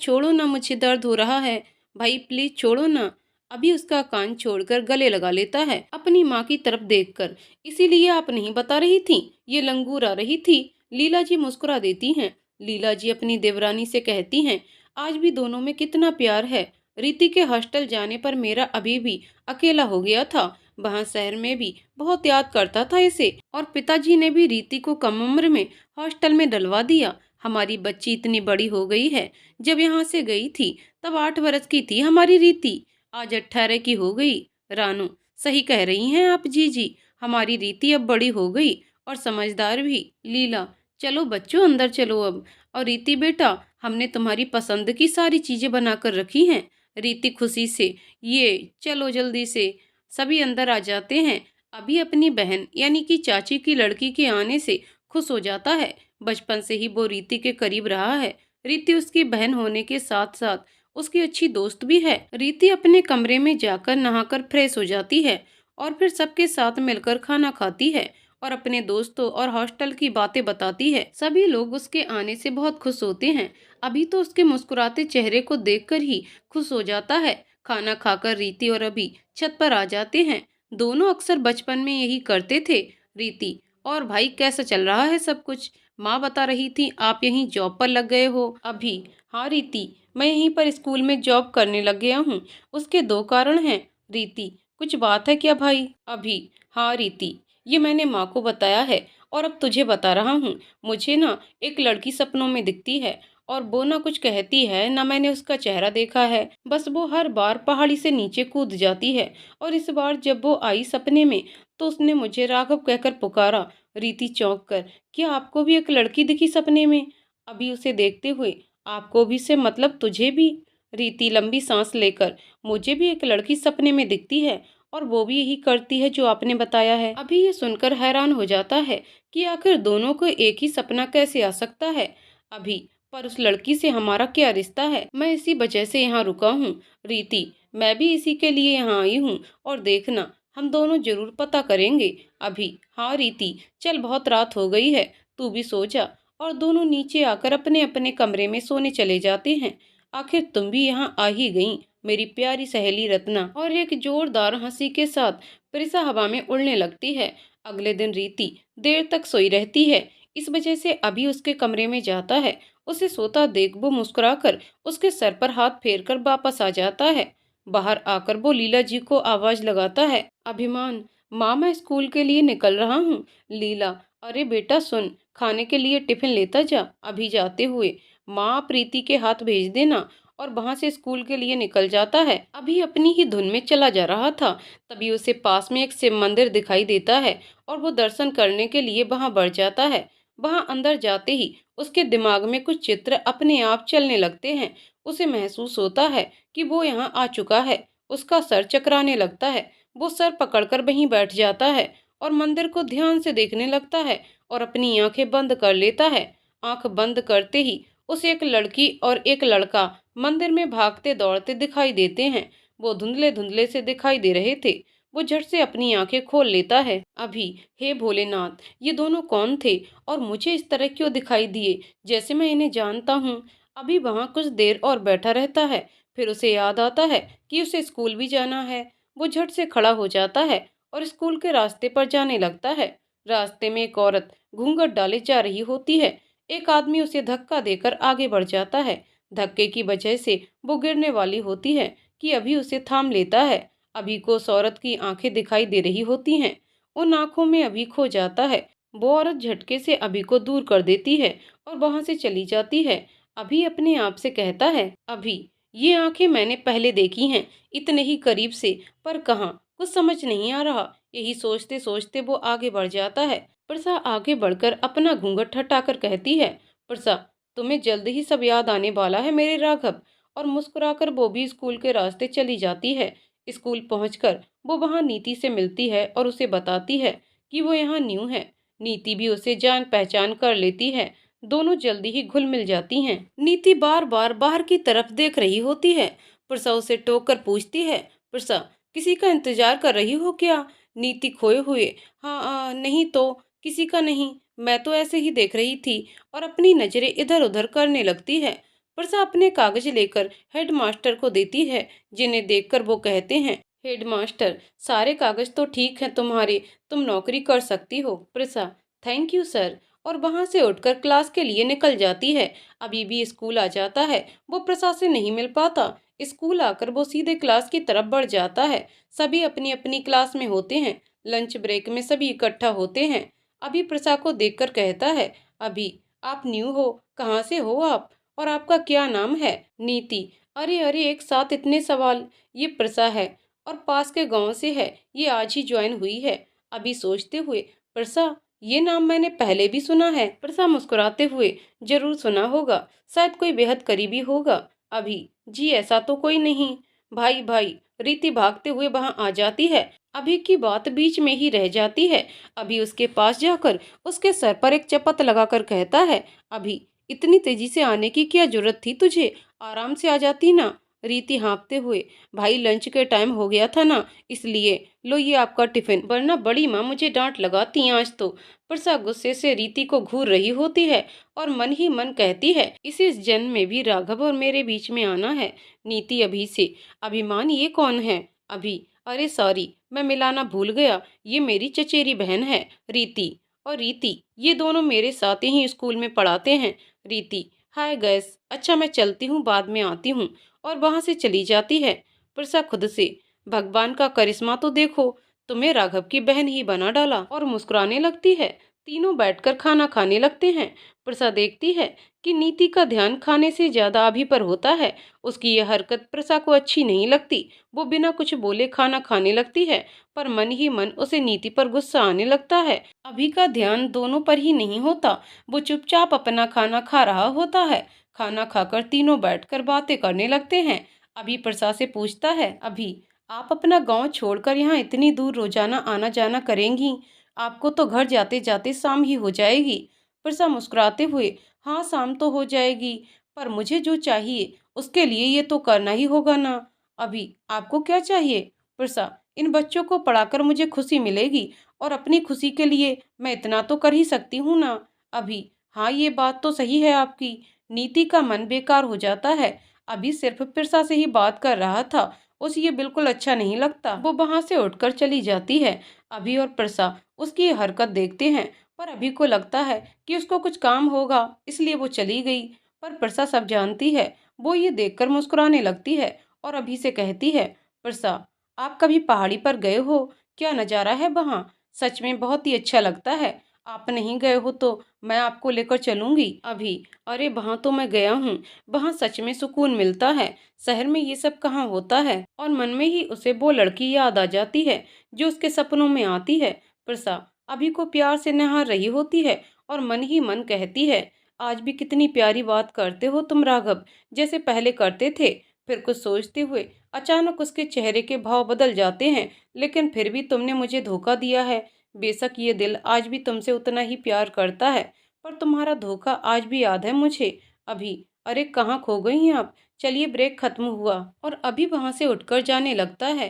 छोड़ो ना, मुझे दर्द हो रहा है। भाई प्लीज छोड़ो ना। अभी उसका कान छोड़कर गले लगा लेता है अपनी माँ की तरफ देखकर। इसीलिए आप नहीं बता रही थी ये लंगूर आ रही थी? लीला जी मुस्कुरा देती हैं। लीला जी अपनी देवरानी से कहती हैं, आज भी दोनों में कितना प्यार है। रीति के हॉस्टल जाने पर मेरा अभी भी अकेला हो गया था। वहाँ शहर में भी बहुत याद करता था इसे और पिताजी ने भी रीति को कम उम्र में हॉस्टल में डलवा दिया। हमारी बच्ची इतनी बड़ी हो गई है। जब यहाँ से गई थी तब 8 वर्ष की थी हमारी रीति, आज 18 की हो गई। रानू, सही कह रही हैं आप जीजी, हमारी रीति अब बड़ी हो गई और समझदार भी। लीला, चलो बच्चों अंदर चलो अब। और रीति बेटा, हमने तुम्हारी पसंद की सारी चीजें बनाकर रखी हैं। रीति खुशी से, ये चलो जल्दी से। सभी अंदर आ जाते हैं। अभी अपनी बहन यानी कि चाची की लड़की के आने से खुश हो जाता है। बचपन से ही वो रीति के करीब रहा है। रीति उसकी बहन होने के साथ साथ उसकी अच्छी दोस्त भी है। रीति अपने कमरे में जाकर नहाकर फ्रेश हो जाती है और फिर सबके साथ मिलकर खाना खाती है और अपने दोस्तों और हॉस्टल की बातें बताती है। सभी लोग उसके आने से बहुत खुश होते हैं। अभी तो उसके मुस्कुराते चेहरे को देखकर ही खुश हो जाता है। खाना खाकर रीति और अभी छत पर आ जाते हैं। दोनों अक्सर बचपन में यही करते थे। रीति, और भाई कैसा चल रहा है सब कुछ? माँ बता रही थी आप यहीं जॉब पर लग गए हो। अभी, हाँ रीति, मैं यहीं पर स्कूल में जॉब करने लग गया हूँ। उसके 2 कारण हैं। रीति, कुछ बात है क्या भाई? अभी, हाँ रीति, ये मैंने माँ को बताया है और अब तुझे बता रहा हूँ। मुझे ना एक लड़की सपनों में दिखती है और वो ना कुछ कहती है ना मैंने उसका चेहरा देखा है। बस वो हर बार पहाड़ी से नीचे कूद जाती है और इस बार जब वो आई सपने में तो उसने मुझे राघव कहकर पुकारा। रीति चौंक कर, क्या आपको भी एक लड़की दिखी सपने में? अभी उसे देखते हुए, आपको भी से मतलब तुझे भी? रीति लंबी सांस लेकर, मुझे भी एक लड़की सपने में दिखती है और वो भी यही करती है जो आपने बताया है। अभी ये सुनकर हैरान हो जाता है कि आखिर दोनों को एक ही सपना कैसे आ सकता है। अभी, पर उस लड़की से हमारा क्या रिश्ता है? मैं इसी वजह से यहाँ रुका हूँ। रीति, मैं भी इसी के लिए यहाँ आई हूँ और देखना, हम दोनों जरूर पता करेंगे। अभी, हाँ रीति, चल बहुत रात हो गई है, तू भी सो जा। और दोनों नीचे आकर अपने अपने कमरे में सोने चले जाते हैं। आखिर तुम भी यहाँ आ ही गई मेरी प्यारी सहेली रत्ना। और एक जोरदार हंसी के साथ प्रिसा हवा में उड़ने लगती है। अगले दिन रीति देर तक सोई रहती है। इस वजह से अभी उसके कमरे में जाता है। उसे सोता देख वो मुस्कुराकर उसके सर पर हाथ फेरकर वापस आ जाता है। बाहर आकर वो लीला जी को आवाज लगाता है, अभिमान, माँ मैं स्कूल के लिए निकल रहा हूँ। लीला, अरे बेटा सुन, खाने के लिए टिफिन लेता जा। अभी जाते हुए माँ प्रीति के हाथ भेज देना, और वहां से स्कूल के लिए निकल जाता है। अभी अपनी ही धुन में चला जा रहा था, तभी उसे पास में एक शिव मंदिर दिखाई देता है और वो दर्शन करने के लिए वहां बढ़ जाता है। वहां अंदर जाते ही उसके दिमाग में कुछ चित्र अपने आप चलने लगते हैं। उसे महसूस होता है कि वो यहाँ आ चुका है। उसका सर चकराने लगता है। वो सर पकड़कर वहीं बैठ जाता है और मंदिर को ध्यान से देखने लगता है और अपनी आंखें बंद कर लेता है। आंख बंद करते ही उसे एक लड़की और एक लड़का मंदिर में भागते दौड़ते दिखाई देते हैं। वो धुंधले धुंधले से दिखाई दे रहे थे। वो झट से अपनी आंखें खोल लेता है। अभी, हे भोलेनाथ, ये दोनों कौन थे और मुझे इस तरह क्यों दिखाई दिए, जैसे मैं इन्हें जानता हूँ। अभी वहां कुछ देर और बैठा रहता है। फिर उसे याद आता है कि उसे स्कूल भी जाना है। वो झट से खड़ा हो जाता है और स्कूल के रास्ते पर जाने लगता है। रास्ते में एक औरत घूंघट डाले जा रही होती है। एक आदमी उसे धक्का देकर आगे बढ़ जाता है। धक्के की वजह से वो गिरने वाली होती है कि अभी उसे थाम लेता है। अभी को उस औरत की आंखें दिखाई दे रही होती हैं। उन आंखों में अभी खो जाता है। वो औरत झटके से अभी को दूर कर देती है और वहां से चली जाती है। अभी अपने आप से कहता है, अभी, ये आंखें मैंने पहले देखी हैं, इतने ही करीब से, पर कहाँ, कुछ समझ नहीं आ रहा। यही सोचते सोचते वो आगे बढ़ जाता है। प्रसा आगे बढ़कर अपना घूंघट हटाकर कहती है, प्रसा, तुम्हें जल्द ही सब याद आने वाला है मेरे राघव। और मुस्कुराकर वो भी स्कूल के रास्ते चली जाती है। स्कूल पहुंचकर वो वहां नीति से मिलती है और उसे बताती है कि वो यहाँ न्यू है। नीति भी उसे जान पहचान कर लेती है। दोनों जल्दी ही घुल मिल जाती हैं। नीति बार बार बाहर की तरफ देख रही होती है। प्रसा उसे टोक कर पूछती है, प्रसा, किसी का इंतजार कर रही हो क्या? नीति खोए हुए, हाँ नहीं तो किसी का नहीं, मैं तो ऐसे ही देख रही थी, और अपनी नजरें इधर उधर करने लगती है। प्रसा अपने कागज लेकर हेडमास्टर को देती है, जिन्हें देखकर वो कहते हैं, हेडमास्टर, सारे कागज तो ठीक हैं तुम्हारे, तुम नौकरी कर सकती हो। प्रसा, थैंक यू सर, और वहां से उठकर क्लास के लिए निकल जाती है। अभी भी स्कूल आ जाता है। वो प्रसा से नहीं मिल पाता। स्कूल आकर वो सीधे क्लास की तरफ बढ़ जाता है। सभी अपनी अपनी क्लास में होते हैं। लंच ब्रेक में सभी इकट्ठा होते हैं। अभी प्रसा को देखकर कहता है, अभी, आप न्यू हो, कहाँ से हो आप, और आपका क्या नाम है? नीति, अरे अरे, एक साथ इतने सवाल। ये प्रसा है और पास के गांव से है, ये आज ही ज्वाइन हुई है। अभी सोचते हुए, प्रसा, ये नाम मैंने पहले भी सुना है। प्रसा मुस्कुराते हुए, जरूर सुना होगा, शायद कोई बेहद करीबी होगा। अभी, जी ऐसा तो कोई नहीं। भाई भाई, रीति भागते हुए वहां आ जाती है। अभी की बात बीच में ही रह जाती है। अभी उसके पास जाकर उसके सर पर एक चपत लगाकर कहता है, अभी, इतनी तेजी से आने की क्या जरूरत थी तुझे, आराम से आ जाती ना। रीति हाँफते हुए, भाई लंच के टाइम हो गया था ना, इसलिए, लो ये आपका टिफिन, वरना बड़ी माँ मुझे डांट लगाती आज तो। प्रसा गुस्से से रीति को घूर रही होती है और मन ही मन कहती है, इस जन्म में भी राघव और मेरे बीच में आना है। नीति अभी से, अभिमान, ये कौन है? अभी, अरे सॉरी, मैं मिलाना भूल गया, ये मेरी चचेरी बहन है रीति। और रीति, ये दोनों मेरे साथ ही स्कूल में पढ़ाते हैं। रीति, हाय गैस, अच्छा मैं चलती हूँ, बाद में आती हूँ, और वहां से चली जाती है। प्रसा खुद से, भगवान का करिश्मा तो देखो, तुम्हें राघव की बहन ही बना डाला, और मुस्कुराने लगती है। तीनों बैठकर खाना खाने लगते हैं। प्रसा देखती है कि नीति का ध्यान खाने से ज्यादा अभी पर होता है। उसकी यह हरकत प्रसा को अच्छी नहीं लगती। वो बिना कुछ बोले खाना खाने लगती है, पर मन ही मन उसे नीति पर गुस्सा आने लगता है। अभी का ध्यान दोनों पर ही नहीं होता। वो चुपचाप अपना खाना खा रहा होता है। खाना खाकर तीनों बैठकर बातें करने लगते हैं। अभी प्रसा से पूछता है, अभी, आप अपना गांव छोड़कर यहाँ इतनी दूर रोजाना आना जाना करेंगी? आपको तो घर जाते जाते शाम ही हो जाएगी। प्रसा मुस्कुराते हुए, हाँ शाम तो हो जाएगी, पर मुझे जो चाहिए उसके लिए ये तो करना ही होगा ना। अभी, आपको क्या चाहिए? प्रसा, इन बच्चों को पढ़ाकर मुझे खुशी मिलेगी, और अपनी खुशी के लिए मैं इतना तो कर ही सकती हूँ ना। अभी, हाँ ये बात तो सही है आपकी। नीति का मन बेकार हो जाता है। अभी सिर्फ प्रसा से ही बात कर रहा था। उसे ये बिल्कुल अच्छा नहीं लगता। वो वहां से उठकर चली जाती है। अभी और प्रसा उसकी ये हरकत देखते हैं, पर अभी को लगता है कि उसको कुछ काम होगा, इसलिए वो चली गई। पर प्रसा सब जानती है। वो ये देखकर मुस्कुराने लगती है और अभी से कहती है, प्रसा, आप कभी पहाड़ी पर गए हो? क्या नज़ारा है वहाँ, सच में बहुत ही अच्छा लगता है। आप नहीं गए हो तो मैं आपको लेकर चलूंगी अभी। अरे वहां तो मैं गया हूँ, वहां सच में सुकून मिलता है। शहर में ये सब कहाँ होता है। और मन में ही उसे वो लड़की याद आ जाती है जो उसके सपनों में आती है। प्रसा अभी को प्यार से निहार रही होती है और मन ही मन कहती है, आज भी कितनी प्यारी बात करते हो तुम राघव, जैसे पहले करते थे। फिर कुछ सोचते हुए अचानक उसके चेहरे के भाव बदल जाते हैं। लेकिन फिर भी तुमने मुझे धोखा दिया है। बेशक ये दिल आज भी तुमसे उतना ही प्यार करता है, पर तुम्हारा धोखा आज भी याद है मुझे। अभी अरे कहाँ खो गई हैं आप। चलिए ब्रेक खत्म हुआ। और अभी वहां से उठकर जाने लगता है।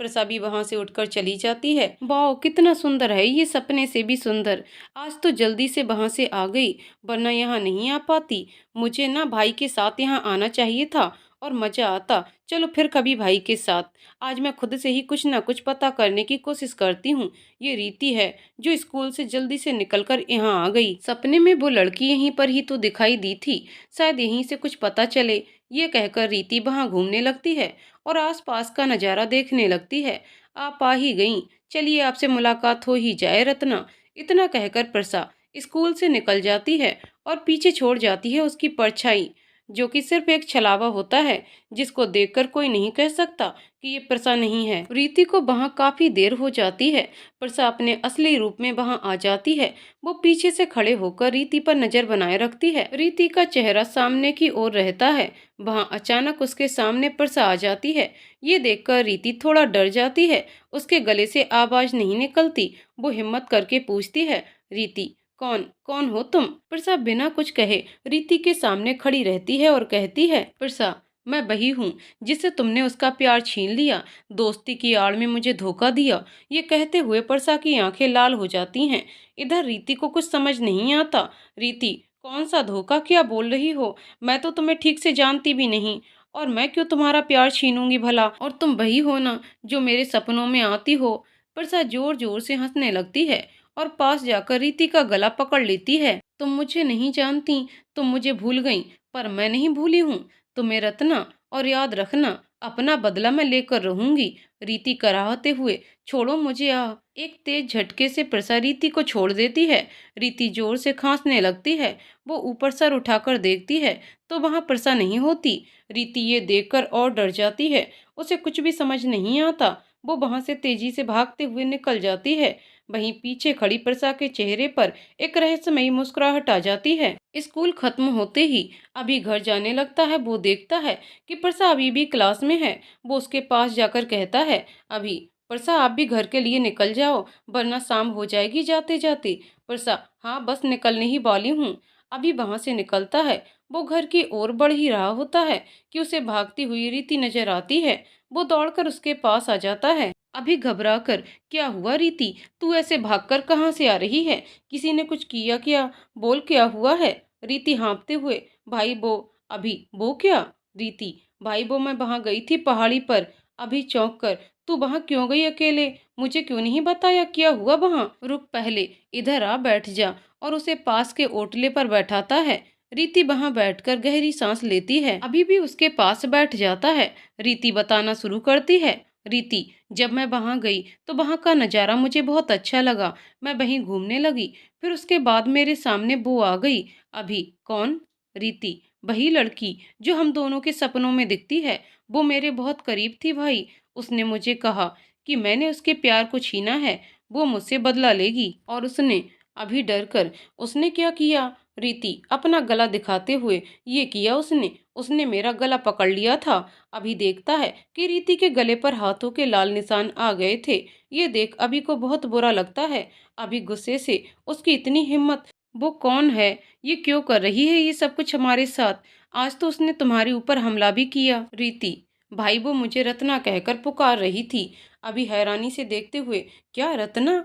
प्रसा भी वहां से उठकर चली जाती है। वाह कितना सुंदर है ये, सपने से भी सुंदर। आज तो जल्दी से वहां से आ गई, वरना यहाँ नहीं आ पाती। मुझे ना भाई के साथ यहाँ आना चाहिए था और मजा आता। चलो फिर कभी भाई के साथ। आज मैं खुद से ही कुछ ना कुछ पता करने की कोशिश करती हूँ। ये रीति है जो स्कूल से जल्दी से निकलकर यहाँ आ गई। सपने में वो लड़की यहीं पर ही तो दिखाई दी थी, शायद यहीं से कुछ पता चले। ये कहकर रीति वहां घूमने लगती है और आसपास का नजारा देखने लगती है। आप आ ही गईं, चलिए आपसे मुलाकात हो ही जाए रत्ना। इतना कहकर प्रसा स्कूल से निकल जाती है और पीछे छोड़ जाती है उसकी परछाई, जो कि सिर्फ एक छलावा होता है, जिसको देखकर कोई नहीं कह सकता कि ये प्रसा नहीं है। रीति को वहां काफी देर हो जाती है। प्रसा अपने असली रूप में वहां आ जाती है। वो पीछे से खड़े होकर रीति पर नजर बनाए रखती है। रीति का चेहरा सामने की ओर रहता है। वहां अचानक उसके सामने प्रसा आ जाती है। ये देखकर रीति थोड़ा डर जाती है। उसके गले से आवाज नहीं निकलती। वो हिम्मत करके पूछती है, रीति कौन कौन हो तुम। प्रसा बिना कुछ कहे रीति के सामने खड़ी रहती है और कहती है, प्रसा मैं वही हूँ जिससे तुमने उसका प्यार छीन लिया, दोस्ती की आड़ में मुझे धोखा दिया। ये कहते हुए प्रसा की आंखें लाल हो जाती हैं। इधर रीति को कुछ समझ नहीं आता। रीति कौन सा धोखा, क्या बोल रही हो। मैं तो तुम्हें ठीक से जानती भी नहीं, और मैं क्यों तुम्हारा प्यार छीनूंगी भला। और तुम वही हो ना जो मेरे सपनों में आती हो। प्रसा जोर जोर से हंसने लगती है और पास जाकर रीति का गला पकड़ लेती है। तुम मुझे नहीं जानती, तुम मुझे भूल गई, पर मैं नहीं भूली हूँ तुम्हें रत्ना। और याद रखना, अपना बदला मैं लेकर रहूंगी। रीति कराहते हुए, छोड़ो मुझे आ। एक तेज झटके से प्रसा रीति को छोड़ देती है। रीति जोर से खांसने लगती है। वो ऊपर सर उठाकर देखती है तो वहां प्रसा नहीं होती। रीति ये देखकर और डर जाती है। उसे कुछ भी समझ नहीं आता। वो वहां से तेजी से भागते हुए निकल जाती है। वहीं पीछे खड़ी प्रसा के चेहरे पर एक रहस्यमयी मुस्कुराहट आ जाती है। स्कूल खत्म होते ही अभी घर जाने लगता है। वो देखता है कि प्रसा अभी भी क्लास में है। वो उसके पास जाकर कहता है, अभी प्रसा आप भी घर के लिए निकल जाओ, वरना शाम हो जाएगी जाते जाते। प्रसा हाँ बस निकलने ही वाली हूँ। अभी वहां से निकलता है। वो घर की ओर बढ़ ही रहा होता है कि उसे भागती हुई रीति नजर आती है। वो दौड़कर उसके पास आ जाता है। अभी घबरा कर, क्या हुआ रीति, तू ऐसे भागकर कहाँ से आ रही है। किसी ने कुछ किया क्या, बोल क्या हुआ है। रीति हाँफते हुए, भाई वो। अभी वो क्या। रीति भाई वो मैं वहां गई थी पहाड़ी पर। अभी चौंक कर, तू वहां क्यों गई अकेले, मुझे क्यों नहीं बताया क्या हुआ वहां। रुक पहले, इधर आ बैठ जा। और उसे पास के ओटले पर बैठाता है। रीति वहां बैठकर गहरी सांस लेती है। अभी भी उसके पास बैठ जाता है। रीति बताना शुरू करती है। रीति जब मैं वहां गई तो वहां का नज़ारा मुझे बहुत अच्छा लगा। मैं वहीं घूमने लगी, फिर उसके बाद मेरे सामने वो आ गई। अभी कौन। रीति वही लड़की जो हम दोनों के सपनों में दिखती है। वो मेरे बहुत करीब थी भाई। उसने मुझे कहा कि मैंने उसके प्यार को छीना है, वो मुझसे बदला लेगी। और उसने, अभी डर कर, उसने क्या किया। रीति अपना गला दिखाते हुए, ये किया उसने उसने मेरा गला पकड़ लिया था। अभी देखता है कि रीति के गले पर हाथों के लाल निशान आ गए थे। ये देख अभी को बहुत बुरा लगता है। अभी गुस्से से, उसकी इतनी हिम्मत, वो कौन है, ये क्यों कर रही है ये सब कुछ हमारे साथ। आज तो उसने तुम्हारे ऊपर हमला भी किया। रीति भाई वो मुझे रत्ना कहकर पुकार रही थी। अभी हैरानी से देखते हुए, क्या रत्ना,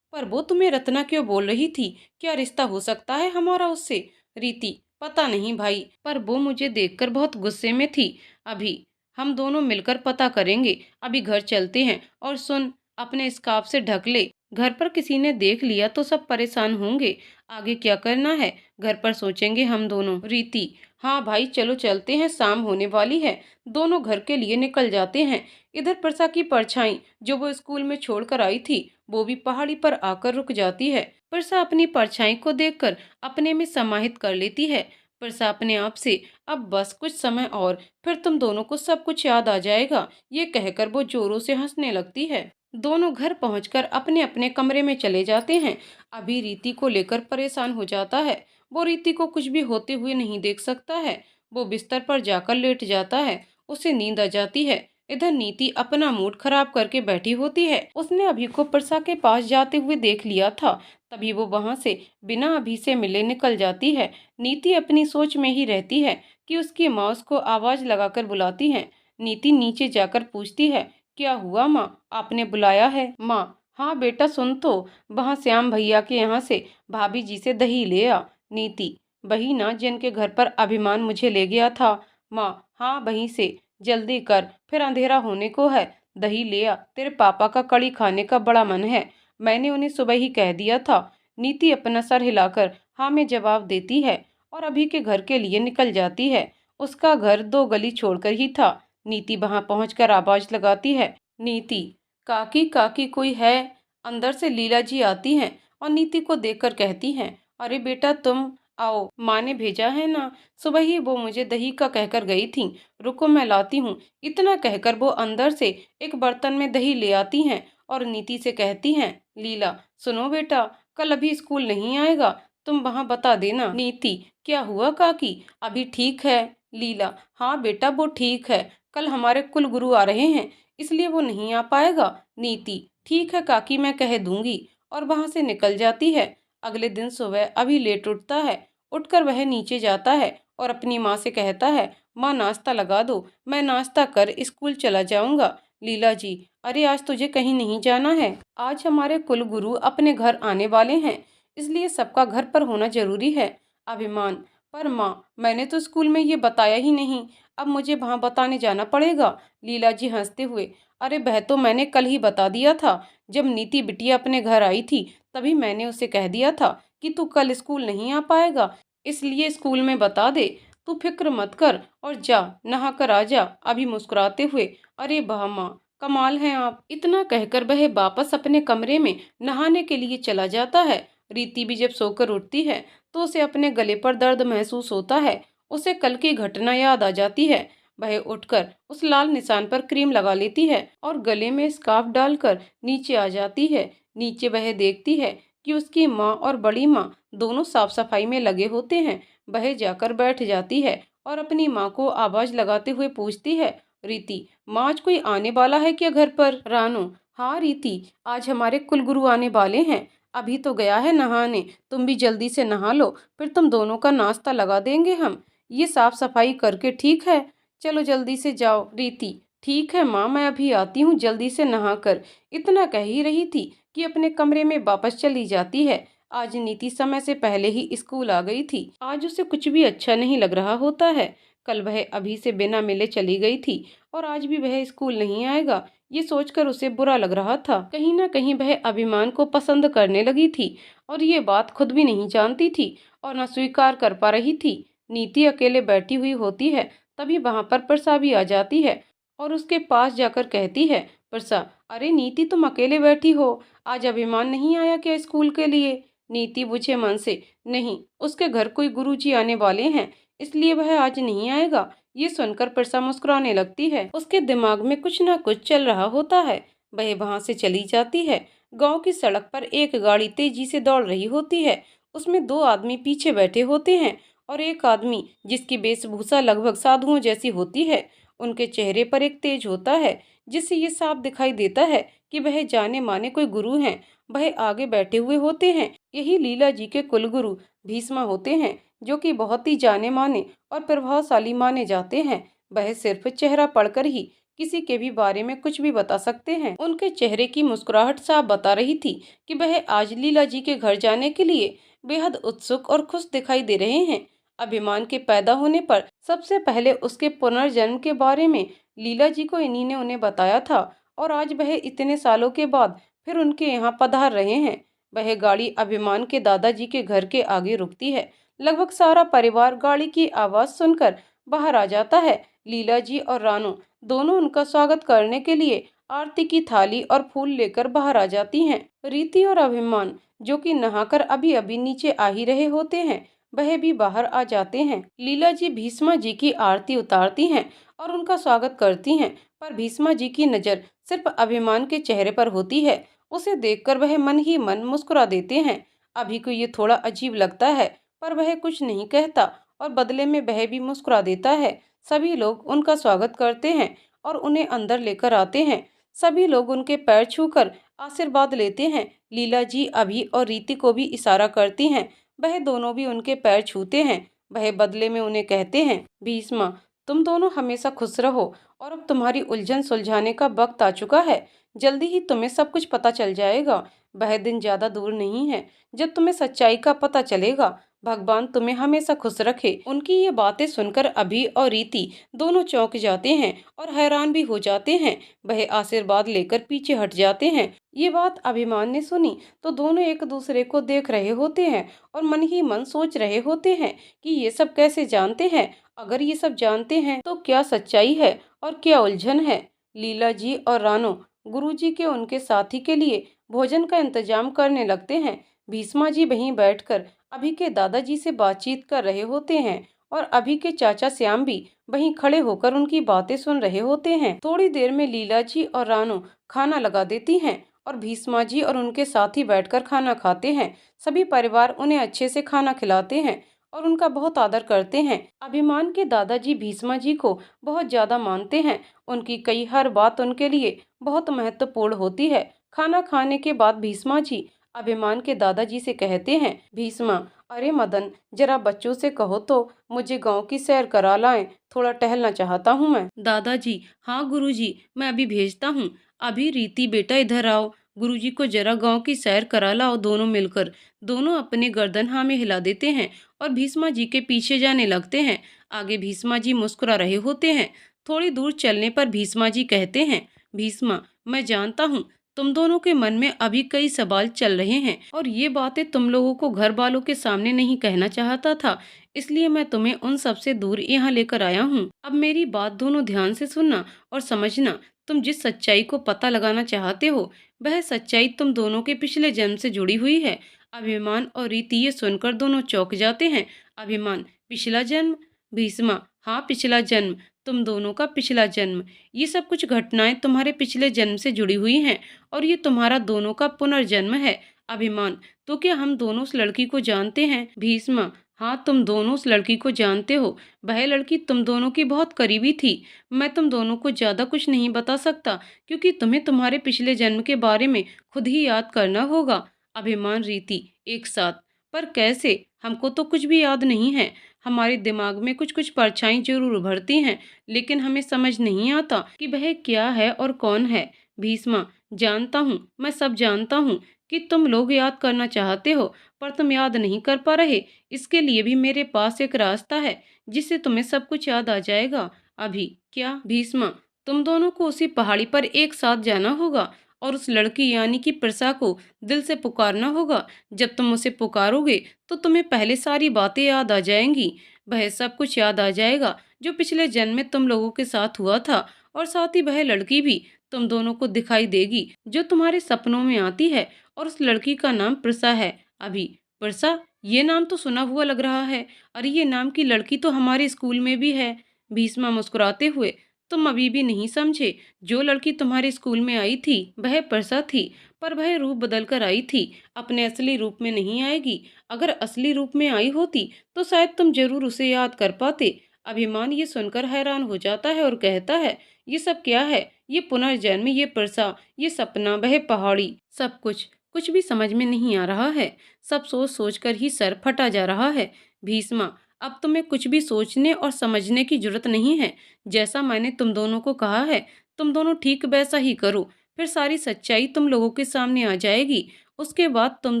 पर वो तुम्हें रत्ना क्यों बोल रही थी, क्या रिश्ता हो सकता है हमारा उससे। रीति पता नहीं भाई, पर वो मुझे देखकर बहुत गुस्से में थी। अभी हम दोनों मिलकर पता करेंगे। अभी घर चलते हैं। और सुन, अपने स्कार्फ से ढक ले, घर पर किसी ने देख लिया तो सब परेशान होंगे। आगे क्या करना है, घर पर सोचेंगे हम दोनों। रीति, हाँ भाई चलो चलते हैं, शाम होने वाली है। दोनों घर के लिए निकल जाते हैं। इधर प्रसा की परछाई जो वो स्कूल में छोड़कर आई थी, वो भी पहाड़ी पर आकर रुक जाती है। प्रसा अपनी परछाई को देखकर अपने में समाहित कर लेती है। प्रसा अपने आप से, अब बस कुछ समय और, फिर तुम दोनों को सब कुछ याद आ जाएगा, ये कहकर वो जोरों से हंसने लगती है। दोनों घर पहुंचकर अपने अपने कमरे में चले जाते हैं। अभी रीति को लेकर परेशान हो जाता है। वो रीति को कुछ भी होते हुए नहीं देख सकता है। वो बिस्तर पर जाकर लेट जाता है। उसे नींद आ जाती है। इधर नीति अपना मूड खराब करके बैठी होती है। उसने अभी को प्रसा के पास जाते हुए देख लिया था, तभी वो वहां से बिना अभी से मिले निकल जाती है। नीति अपनी सोच में ही रहती है कि उसकी माँ उसको आवाज लगाकर बुलाती है। नीति नीचे जाकर पूछती है, क्या हुआ माँ, आपने बुलाया है? माँ, हाँ बेटा सुन तो, वहाँ श्याम भैया के यहाँ से भाभी जी से दही ले आ। नीति, वही ना जिनके घर पर अभिमान मुझे ले गया था? माँ, हाँ वहीं से, जल्दी कर, फिर अंधेरा होने को है। दही ले आ, तेरे पापा का कड़ी खाने का बड़ा मन है, मैंने उन्हें सुबह ही कह दिया था। नीति अपना सर हिलाकर हाँ में जवाब देती है और अभी के घर के लिए निकल जाती है। उसका घर 2 गली छोड़कर ही था। नीति वहां पहुंचकर आवाज लगाती है, नीति, काकी काकी कोई है? अंदर से लीला जी आती हैं और नीति को देखकर कहती हैं, अरे बेटा तुम आओ, माँ ने भेजा है ना, सुबह ही वो मुझे दही का कहकर गई थी, रुको मैं लाती हूँ। इतना कहकर वो अंदर से एक बर्तन में दही ले आती हैं और नीति से कहती हैं, लीला सुनो बेटा, कल अभी स्कूल नहीं आएगा, तुम वहां बता देना। नीति, क्या हुआ काकी, अभी ठीक है? लीला, हाँ बेटा वो ठीक है, कल हमारे कुल गुरु आ रहे हैं, इसलिए वो नहीं आ पाएगा। नीति, ठीक है काकी मैं कह दूंगी, और वहां से निकल जाती है। अगले दिन सुबह अभी लेट उठता है। उठकर वह नीचे जाता है और अपनी माँ से कहता है, माँ नाश्ता लगा दो, मैं नाश्ता कर स्कूल चला जाऊंगा। लीला जी, अरे आज तुझे कहीं नहीं जाना है, आज हमारे कुल गुरु अपने घर आने वाले हैं, इसलिए सबका घर पर होना जरूरी है। अभिमान, पर माँ मैंने तो स्कूल में ये बताया ही नहीं, अब मुझे वहां बताने जाना पड़ेगा। लीला जी हंसते हुए, अरे बह तो मैंने कल ही बता दिया था, जब नीति बिटिया अपने घर आई थी तभी मैंने उसे कह दिया था कि तू कल स्कूल नहीं आ पाएगा, इसलिए स्कूल में बता दे। तू फिक्र मत कर और जा नहा कर आ जा। अभी मुस्कुराते हुए, अरे वाह माँ, कमाल है आप। इतना कहकर वह वापस अपने कमरे में नहाने के लिए चला जाता है। रीति भी जब सोकर उठती है तो उसे अपने गले पर दर्द महसूस होता है। उसे कल की घटना याद आ जाती है। वह उठकर उस लाल निशान पर क्रीम लगा लेती है और गले में स्कार्फ डालकर नीचे आ जाती है। नीचे वह देखती है कि उसकी माँ और बड़ी माँ दोनों साफ सफाई में लगे होते हैं। वह जाकर बैठ जाती है और अपनी माँ को आवाज लगाते हुए पूछती है, रीति, माँ आज कोई आने वाला है क्या घर पर? रानू, हाँ रीति, आज हमारे कुलगुरु आने वाले हैं, अभी तो गया है नहाने, तुम भी जल्दी से नहा लो, फिर तुम दोनों का नाश्ता लगा देंगे हम, ये साफ सफाई करके, ठीक है? चलो जल्दी से जाओ। रीति, ठीक है माँ, मैं अभी आती हूँ जल्दी से नहाकर। इतना कह ही रही थी कि अपने कमरे में वापस चली जाती है। आज नीति समय से पहले ही स्कूल आ गई थी। आज उसे कुछ भी अच्छा नहीं लग रहा होता है। कल वह अभी से बिना मिले चली गई थी और आज भी वह स्कूल नहीं आएगा, ये सोचकर उसे बुरा लग रहा था। कहीं ना कहीं वह अभिमान को पसंद करने लगी थी और ये बात खुद भी नहीं जानती थी और न स्वीकार कर पा रही थी। नीति अकेले बैठी हुई होती है, तभी वहां पर प्रसा भी आ जाती है और उसके पास जाकर कहती है, प्रसा, अरे नीति तुम अकेले बैठी हो, आज अभिमान नहीं आया क्या स्कूल के लिए? नीति पूछे मन से, नहीं, उसके घर कोई गुरुजी आने वाले हैं, इसलिए वह आज नहीं आएगा। ये सुनकर प्रसा मुस्कुराने लगती है। उसके दिमाग में कुछ ना कुछ चल रहा होता है। वह वहां से चली जाती है। गांव की सड़क पर एक गाड़ी तेजी से दौड़ रही होती है। उसमें 2 आदमी पीछे बैठे होते हैं और एक आदमी जिसकी वेशभूषा लगभग साधुओं जैसी होती है। उनके चेहरे पर एक तेज होता है जिससे ये साफ दिखाई देता है कि वह जाने माने कोई गुरु हैं। वह आगे बैठे हुए होते हैं। यही लीला जी के कुलगुरु भीष्मा होते हैं, जो कि बहुत ही जाने माने और प्रभावशाली माने जाते हैं। वह सिर्फ चेहरा पढ़कर ही किसी के भी बारे में कुछ भी बता सकते हैं। उनके चेहरे की मुस्कुराहट साफ बता रही थी कि वह आज लीला जी के घर जाने के लिए बेहद उत्सुक और खुश दिखाई दे रहे हैं। अभिमान के पैदा होने पर सबसे पहले उसके पुनर्जन्म के बारे में लीला जी को इन्हीं ने उन्हें बताया था और आज वह इतने सालों के बाद फिर उनके यहाँ पधार रहे हैं। वह गाड़ी अभिमान के दादाजी के घर के आगे रुकती है। लगभग सारा परिवार गाड़ी की आवाज सुनकर बाहर आ जाता है। लीला जी और रानू दोनों उनका स्वागत करने के लिए आरती की थाली और फूल लेकर बाहर आ जाती हैं। रीति और अभिमान, जो कि नहाकर अभी अभी नीचे आ ही रहे होते हैं, वह भी बाहर आ जाते हैं। लीला जी भीष्मा जी की आरती उतारती हैं और उनका स्वागत करती हैं, पर भीष्मा जी की नजर सिर्फ अभिमान के चेहरे पर होती है। उसे देखकर वह मन ही मन मुस्कुरा देते हैं। अभी को ये थोड़ा अजीब लगता है, पर वह कुछ नहीं कहता और बदले में वह भी मुस्कुरा देता है। सभी लोग उनका स्वागत करते हैं और उन्हें अंदर लेकर आते हैं। सभी लोग उनके पैर छूकर आशीर्वाद लेते हैं। लीला जी अभी और रीति को भी इशारा करती हैं। वह दोनों भी उनके पैर छूते हैं। वह बदले में उन्हें कहते हैं, भीष्मा, तुम दोनों हमेशा खुश रहो और अब तुम्हारी उलझन सुलझाने का वक्त आ चुका है। जल्दी ही तुम्हें सब कुछ पता चल जाएगा। वह दिन ज्यादा दूर नहीं है जब तुम्हें सच्चाई का पता चलेगा। भगवान तुम्हें हमेशा खुश रखे। उनकी ये बातें सुनकर अभी और रीति दोनों चौंक जाते हैं और हैरान भी हो जाते हैं। वह आशीर्वाद लेकर पीछे हट जाते हैं। ये बात अभिमान ने सुनी तो दोनों एक दूसरे को देख रहे होते हैं और मन ही मन सोच रहे होते हैं कि ये सब कैसे जानते हैं। अगर ये सब जानते हैं तो क्या सच्चाई है और क्या उलझन है। लीला जी और रानू गुरुजी के उनके साथी के लिए भोजन का इंतजाम करने लगते हैं। भीष्मा जी वहीं बैठकर अभी के दादाजी से बातचीत कर रहे होते हैं और अभी के चाचा श्याम भी वहीं खड़े होकर उनकी बातें सुन रहे होते हैं। थोड़ी देर में लीला जी और रानू खाना लगा देती हैं और भीष्मा जी और उनके साथी बैठकर खाना खाते हैं। सभी परिवार उन्हें अच्छे से खाना खिलाते हैं और उनका बहुत आदर करते हैं। अभिमान के दादाजी भीष्मा जी को बहुत ज्यादा मानते हैं। उनकी कई हर बात उनके लिए बहुत महत्वपूर्ण होती है। खाना खाने के बाद भीष्मा जी अभिमान के दादाजी से कहते हैं, भीष्मा, अरे मदन, जरा बच्चों से कहो तो मुझे गांव की सैर करा लाएं। थोड़ा टहलना चाहता हूं मैं। दादाजी, हाँ गुरुजी, मैं अभी भेजता हूँ। अभी रीति बेटा इधर आओ, गुरुजी को जरा गांव की सैर करा लाओ दोनों मिलकर। दोनों अपने गर्दन हाँ में हिला देते हैं और भीष्मा जी के पीछे जाने लगते हैं। आगे भीष्मा जी मुस्कुरा रहे होते हैं। थोड़ी दूर चलने पर भीष्मा जी कहते हैं, भीष्मा, मैं जानता हूँ तुम दोनों के मन में अभी कई सवाल चल रहे हैं और ये बातें तुम लोगों को घर वालों के सामने नहीं कहना चाहता था, इसलिए मैं तुम्हें उन सब से दूर यहाँ लेकर आया हूँ। अब मेरी बात दोनों ध्यान से सुनना और समझना। तुम जिस सच्चाई को पता लगाना चाहते हो, वह सच्चाई तुम दोनों के पिछले जन्म से जुड़ी हुई है। अभिमान और रीति ये सुनकर दोनों चौंक जाते हैं। अभिमान, पिछला जन्म? भीष्मा, हाँ, पिछला जन्म, तुम दोनों का पिछला जन्म। ये सब कुछ घटनाएं तुम्हारे पिछले जन्म से जुड़ी हुई हैं और ये तुम्हारा दोनों का पुनर्जन्म है। अभिमान, तो क्या हम दोनों उस लड़की को जानते हैं? भीष्मा, हाँ, तुम दोनों उस लड़की को जानते हो। वह लड़की तुम दोनों की बहुत करीबी थी। मैं तुम दोनों को ज्यादा कुछ नहीं बता सकता क्योंकि तुम्हें तुम्हारे पिछले जन्म के बारे में खुद ही याद करना होगा। अभिमान, रीति एक साथ, पर कैसे? हमको तो कुछ भी याद नहीं है। हमारे दिमाग में कुछ कुछ परछाई जरूर उभरती हैं, लेकिन हमें समझ नहीं आता कि वह क्या है और कौन है। भीष्मा, जानता हूँ, मैं सब जानता हूँ कि तुम लोग याद करना चाहते हो, पर तुम याद नहीं कर पा रहे। इसके लिए भी मेरे पास एक रास्ता है जिससे तुम्हें सब कुछ याद आ जाएगा। अभी क्या? भीष्मा, तुम दोनों को उसी पहाड़ी पर एक साथ जाना होगा और उस लड़की यानी कि प्रसा को दिल से पुकारना होगा। जब तुम उसे पुकारोगे तो तुम्हें पहले सारी बातें याद आ जाएंगी। वह सब कुछ याद आ जाएगा जो पिछले जन्म में तुम लोगों के साथ हुआ था और साथ ही वह लड़की भी तुम दोनों को दिखाई देगी जो तुम्हारे सपनों में आती है और उस लड़की का नाम प्रसा है। अभी, प्रसा, ये नाम तो सुना हुआ लग रहा है। अरे, ये नाम की लड़की तो हमारे स्कूल में भी है। भीष्मा मुस्कुराते हुए, तुम अभी भी नहीं समझे। जो लड़की तुम्हारे स्कूल में आई थी वह प्रसा थी, पर वह रूप बदल कर आई थी, अपने असली रूप में नहीं आएगी। अगर असली रूप में आई होती तो शायद तुम जरूर उसे याद कर पाते। अभिमान ये सुनकर हैरान हो जाता है और कहता है, ये सब क्या है? ये पुनर्जन्म, ये प्रसा, ये सपना, वह पहाड़ी, सब कुछ कुछ भी समझ में नहीं आ रहा है। सब सोच सोच कर ही सर फटा जा रहा है। भीष्मा, अब तुम्हें कुछ भी सोचने और समझने की जरूरत नहीं है। जैसा मैंने तुम दोनों को कहा है, तुम दोनों ठीक वैसा ही करो, फिर सारी सच्चाई तुम लोगों के सामने आ जाएगी। उसके बाद तुम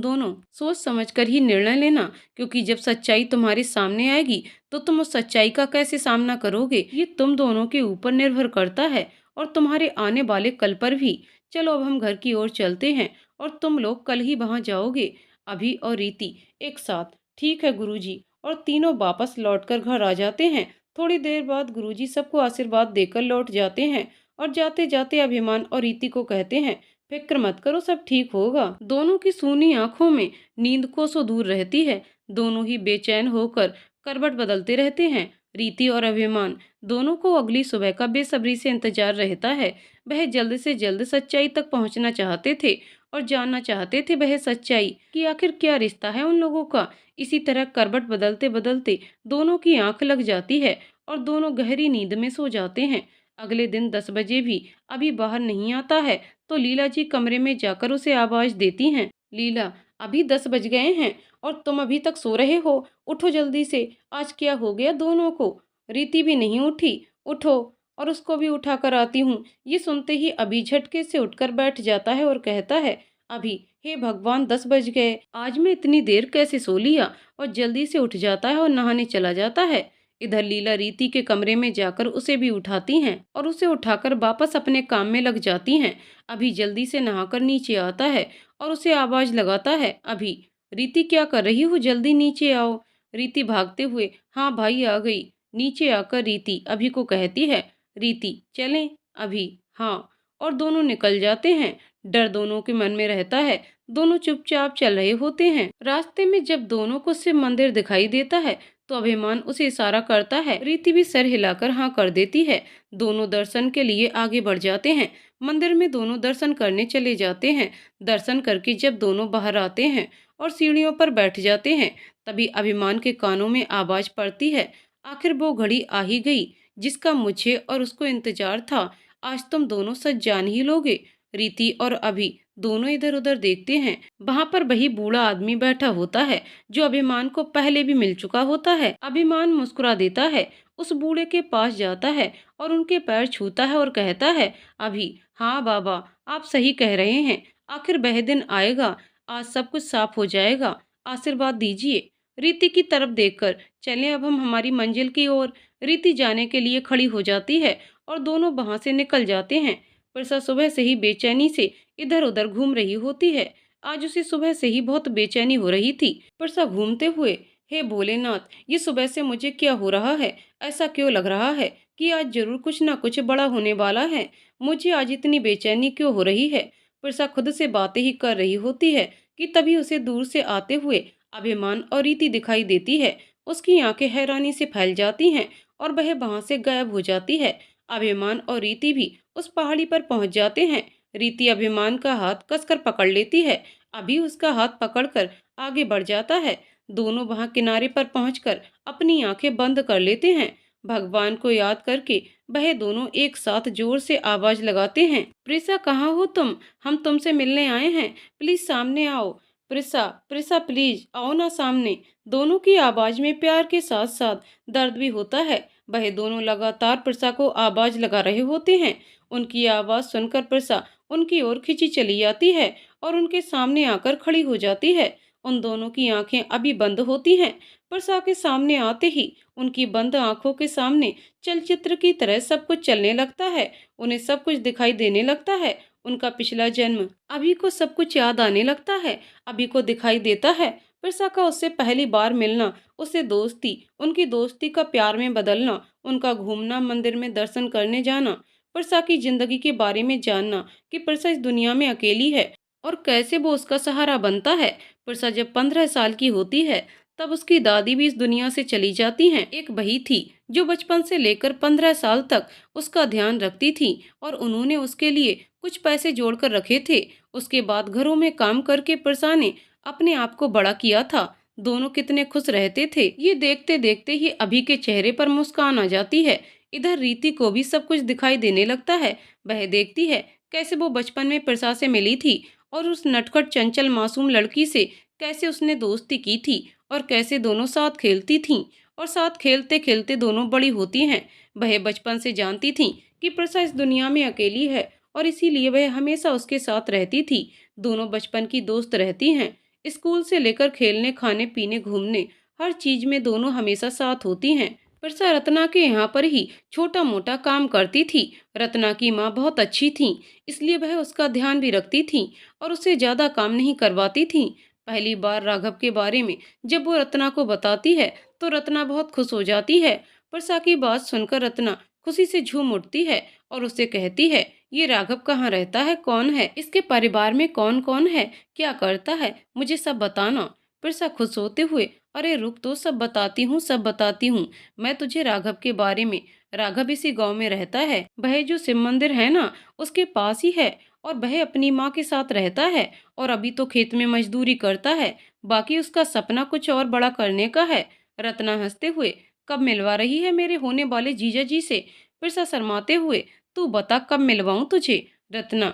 दोनों सोच समझकर ही निर्णय लेना, क्योंकि जब सच्चाई तुम्हारे सामने आएगी तो तुम उस सच्चाई का कैसे सामना करोगे, ये तुम दोनों के ऊपर निर्भर करता है और तुम्हारे आने वाले कल पर भी। चलो अब हम घर की ओर चलते हैं और तुम लोग कल ही वहां जाओगे, अभी और रीति एक साथ। ठीक है गुरुजी। और तीनों वापस लौटकर घर आ जाते हैं। थोड़ी देर बाद गुरुजी सबको आशीर्वाद देकर लौट जाते हैं और जाते जाते अभिमान और रीति को कहते हैं, फिक्र मत करो, सब ठीक होगा। दोनों की सूनी आंखों में नींद कोसों दूर रहती है। दोनों ही बेचैन होकर करवट बदलते रहते हैं। रीति और अभिमान दोनों को अगली सुबह का बेसब्री से इंतजार रहता है। वह जल्द से जल्द सच्चाई तक पहुंचना चाहते थे और जानना चाहते थे वह सच्चाई कि आखिर क्या रिश्ता है उन लोगों का। इसी तरह करवट बदलते बदलते दोनों की आंख लग जाती है और दोनों गहरी नींद में सो जाते हैं। अगले दिन 10 बजे भी अभी बाहर नहीं आता है तो लीला जी कमरे में जाकर उसे आवाज देती हैं, लीला, अभी 10 बज गए हैं और तुम अभी तक सो रहे हो। उठो जल्दी से, आज क्या हो गया दोनों को। रीति भी नहीं उठी। उठो और उसको भी उठा कर आती हूँ। ये सुनते ही अभी झटके से उठकर बैठ जाता है और कहता है, अभी, हे भगवान, 10 बज गए, आज मैं इतनी देर कैसे सो लिया। और जल्दी से उठ जाता है और नहाने चला जाता है। इधर लीला रीति के कमरे में जाकर उसे भी उठाती हैं और उसे उठाकर वापस अपने काम में लग जाती हैं। अभी जल्दी से नहाकर नीचे आता है और उसे आवाज लगाता है, अभी, रीति क्या कर रही हो, जल्दी नीचे आओ। रीति भागते हुए, हाँ भाई आ गई। नीचे आकर रीति अभी को कहती है, रीति चलें। अभी, हाँ। और दोनों निकल जाते हैं। डर दोनों के मन में रहता है। दोनों चुपचाप चल रहे होते हैं। रास्ते में जब दोनों को शिव मंदिर दिखाई देता है तो अभिमान उसे इशारा करता है। रीति भी सर हिलाकर हाँ कर देती है। दोनों दर्शन के लिए आगे बढ़ जाते हैं। मंदिर में दोनों दर्शन करने चले जाते हैं। दर्शन करके जब दोनों बाहर आते हैं और सीढ़ियों पर बैठ जाते हैं तभी अभिमान के कानों में आवाज पड़ती है, आखिर वो घड़ी आ ही गई जिसका मुझे और उसको इंतजार था। आज तुम दोनों सच जान ही लोगे। रीति और अभी दोनों इधर उधर देखते हैं। वहां पर वही बूढ़ा आदमी बैठा होता है जो अभिमान को पहले भी मिल चुका होता है। अभिमान मुस्कुरा देता है, उस बूढ़े के पास जाता है और उनके पैर छूता है और कहता है, अभी, हाँ बाबा, आप सही कह रहे हैं, आखिर वह दिन आएगा, आज सब कुछ साफ हो जाएगा, आशीर्वाद दीजिए। रीति की तरफ देखकर, चलें अब हम हमारी मंजिल की ओर। रीति जाने के लिए खड़ी हो जाती है और दोनों वहां से निकल जाते हैं। वर्षा सुबह से ही बेचैनी से इधर उधर घूम रही होती है। आज उसे सुबह से ही बहुत बेचैनी हो रही थी। वर्षा घूमते हुए, हे भोलेनाथ, ये सुबह से मुझे क्या हो रहा है, ऐसा क्यों लग रहा है कि आज जरूर कुछ ना कुछ बड़ा होने वाला है। मुझे आज इतनी बेचैनी क्यों हो रही है। वर्षा खुद से बातें ही कर रही होती है कि तभी उसे दूर से आते हुए अभिमान और रीति दिखाई देती है। उसकी आंखें हैरानी से फैल जाती हैं और वह वहां से गायब हो जाती है। अभिमान और रीति भी उस पहाड़ी पर पहुंच जाते हैं। रीति अभिमान का हाथ कसकर पकड़ लेती है। अभी उसका हाथ पकड़कर आगे बढ़ जाता है। दोनों वहां किनारे पर पहुंचकर अपनी आंखें बंद कर लेते हैं। भगवान को याद करके वह दोनों एक साथ जोर से आवाज लगाते हैं, प्रिसा कहाँ हो तुम, हम तुमसे मिलने आए हैं, प्लीज सामने आओ। प्रिसा, प्रिसा प्लीज आओ ना सामने। दोनों की आवाज में प्यार के साथ साथ दर्द भी होता है। वह दोनों लगातार प्रिसा को आवाज लगा रहे होते हैं। उनकी आवाज सुनकर प्रिसा उनकी ओर खिंची चली जाती है और उनके सामने आकर खड़ी हो जाती है। उन दोनों की आंखें अभी बंद होती हैं। प्रिसा के सामने आते ही उनकी बंद आंखों के सामने चलचित्र की तरह सब कुछ चलने लगता है। उन्हें सब कुछ दिखाई देने लगता है। उनका पिछला जन्म, अभी को सब कुछ याद आने लगता है। अभी को दिखाई देता है प्रिसा का उससे पहली बार मिलना, उससे दोस्ती, उनकी दोस्ती का प्यार में बदलना, उनका घूमना, मंदिर में दर्शन करने जाना, प्रिसा की जिंदगी के बारे में जानना कि प्रिसा इस दुनिया में अकेली है और कैसे वो उसका सहारा बनता है। प्रिसा जब 15 साल की होती है तब उसकी दादी भी इस दुनिया से चली जाती हैं। एक बही थी जो बचपन से लेकर 15 साल तक उसका ध्यान रखती थी और उन्होंने उसके लिए कुछ पैसे जोड़ कर रखे थे। उसके बाद घरों में काम करके प्रिसा ने अपने आप को बड़ा किया था। दोनों कितने खुश रहते थे। ये देखते देखते ही अभी के चेहरे पर मुस्कान आ जाती है। इधर रीति को भी सब कुछ दिखाई देने लगता है। वह देखती है कैसे वो बचपन में प्रिसा से मिली थी और उस नटखट चंचल मासूम लड़की से कैसे उसने दोस्ती की थी और कैसे दोनों साथ खेलती थीं और साथ खेलते खेलते दोनों बड़ी होती हैं। वह बचपन से जानती थीं कि प्रिसा इस दुनिया में अकेली है और इसीलिए वह हमेशा उसके साथ रहती थी। दोनों बचपन की दोस्त रहती हैं। स्कूल से लेकर खेलने, खाने पीने, घूमने, हर चीज में दोनों हमेशा साथ होती हैं। वर्षा रत्ना के यहाँ पर ही छोटा मोटा काम करती थी। रत्ना की माँ बहुत अच्छी थी, इसलिए वह उसका ध्यान भी रखती थी और उससे ज्यादा काम नहीं करवाती थी। पहली बार राघव के बारे में जब वो रत्ना को बताती है तो रत्ना बहुत खुश हो जाती है। वर्षा की बात सुनकर रत्ना खुशी से झूम उठती है और उससे कहती है, ये राघव कहाँ रहता है, कौन है, इसके परिवार में कौन कौन है, क्या करता है, मुझे सब बताना। वर्षा खुश होते हुए, अरे रुक तो, सब बताती हूँ, सब बताती हूँ। मैं तुझे राघव के बारे में, राघव इसी गांव में रहता है, वह जो शिव मंदिर है ना उसके पास ही है, और वह अपनी माँ के साथ रहता है और अभी तो खेत में मजदूरी करता है। बाकी उसका सपना कुछ और बड़ा करने का है। रत्ना हंसते हुए, कब मिलवा रही है मेरे होने वाले जीजा जी से? फिर शर्माते हुए, तू बता कब मिलवाऊं तुझे? रत्ना,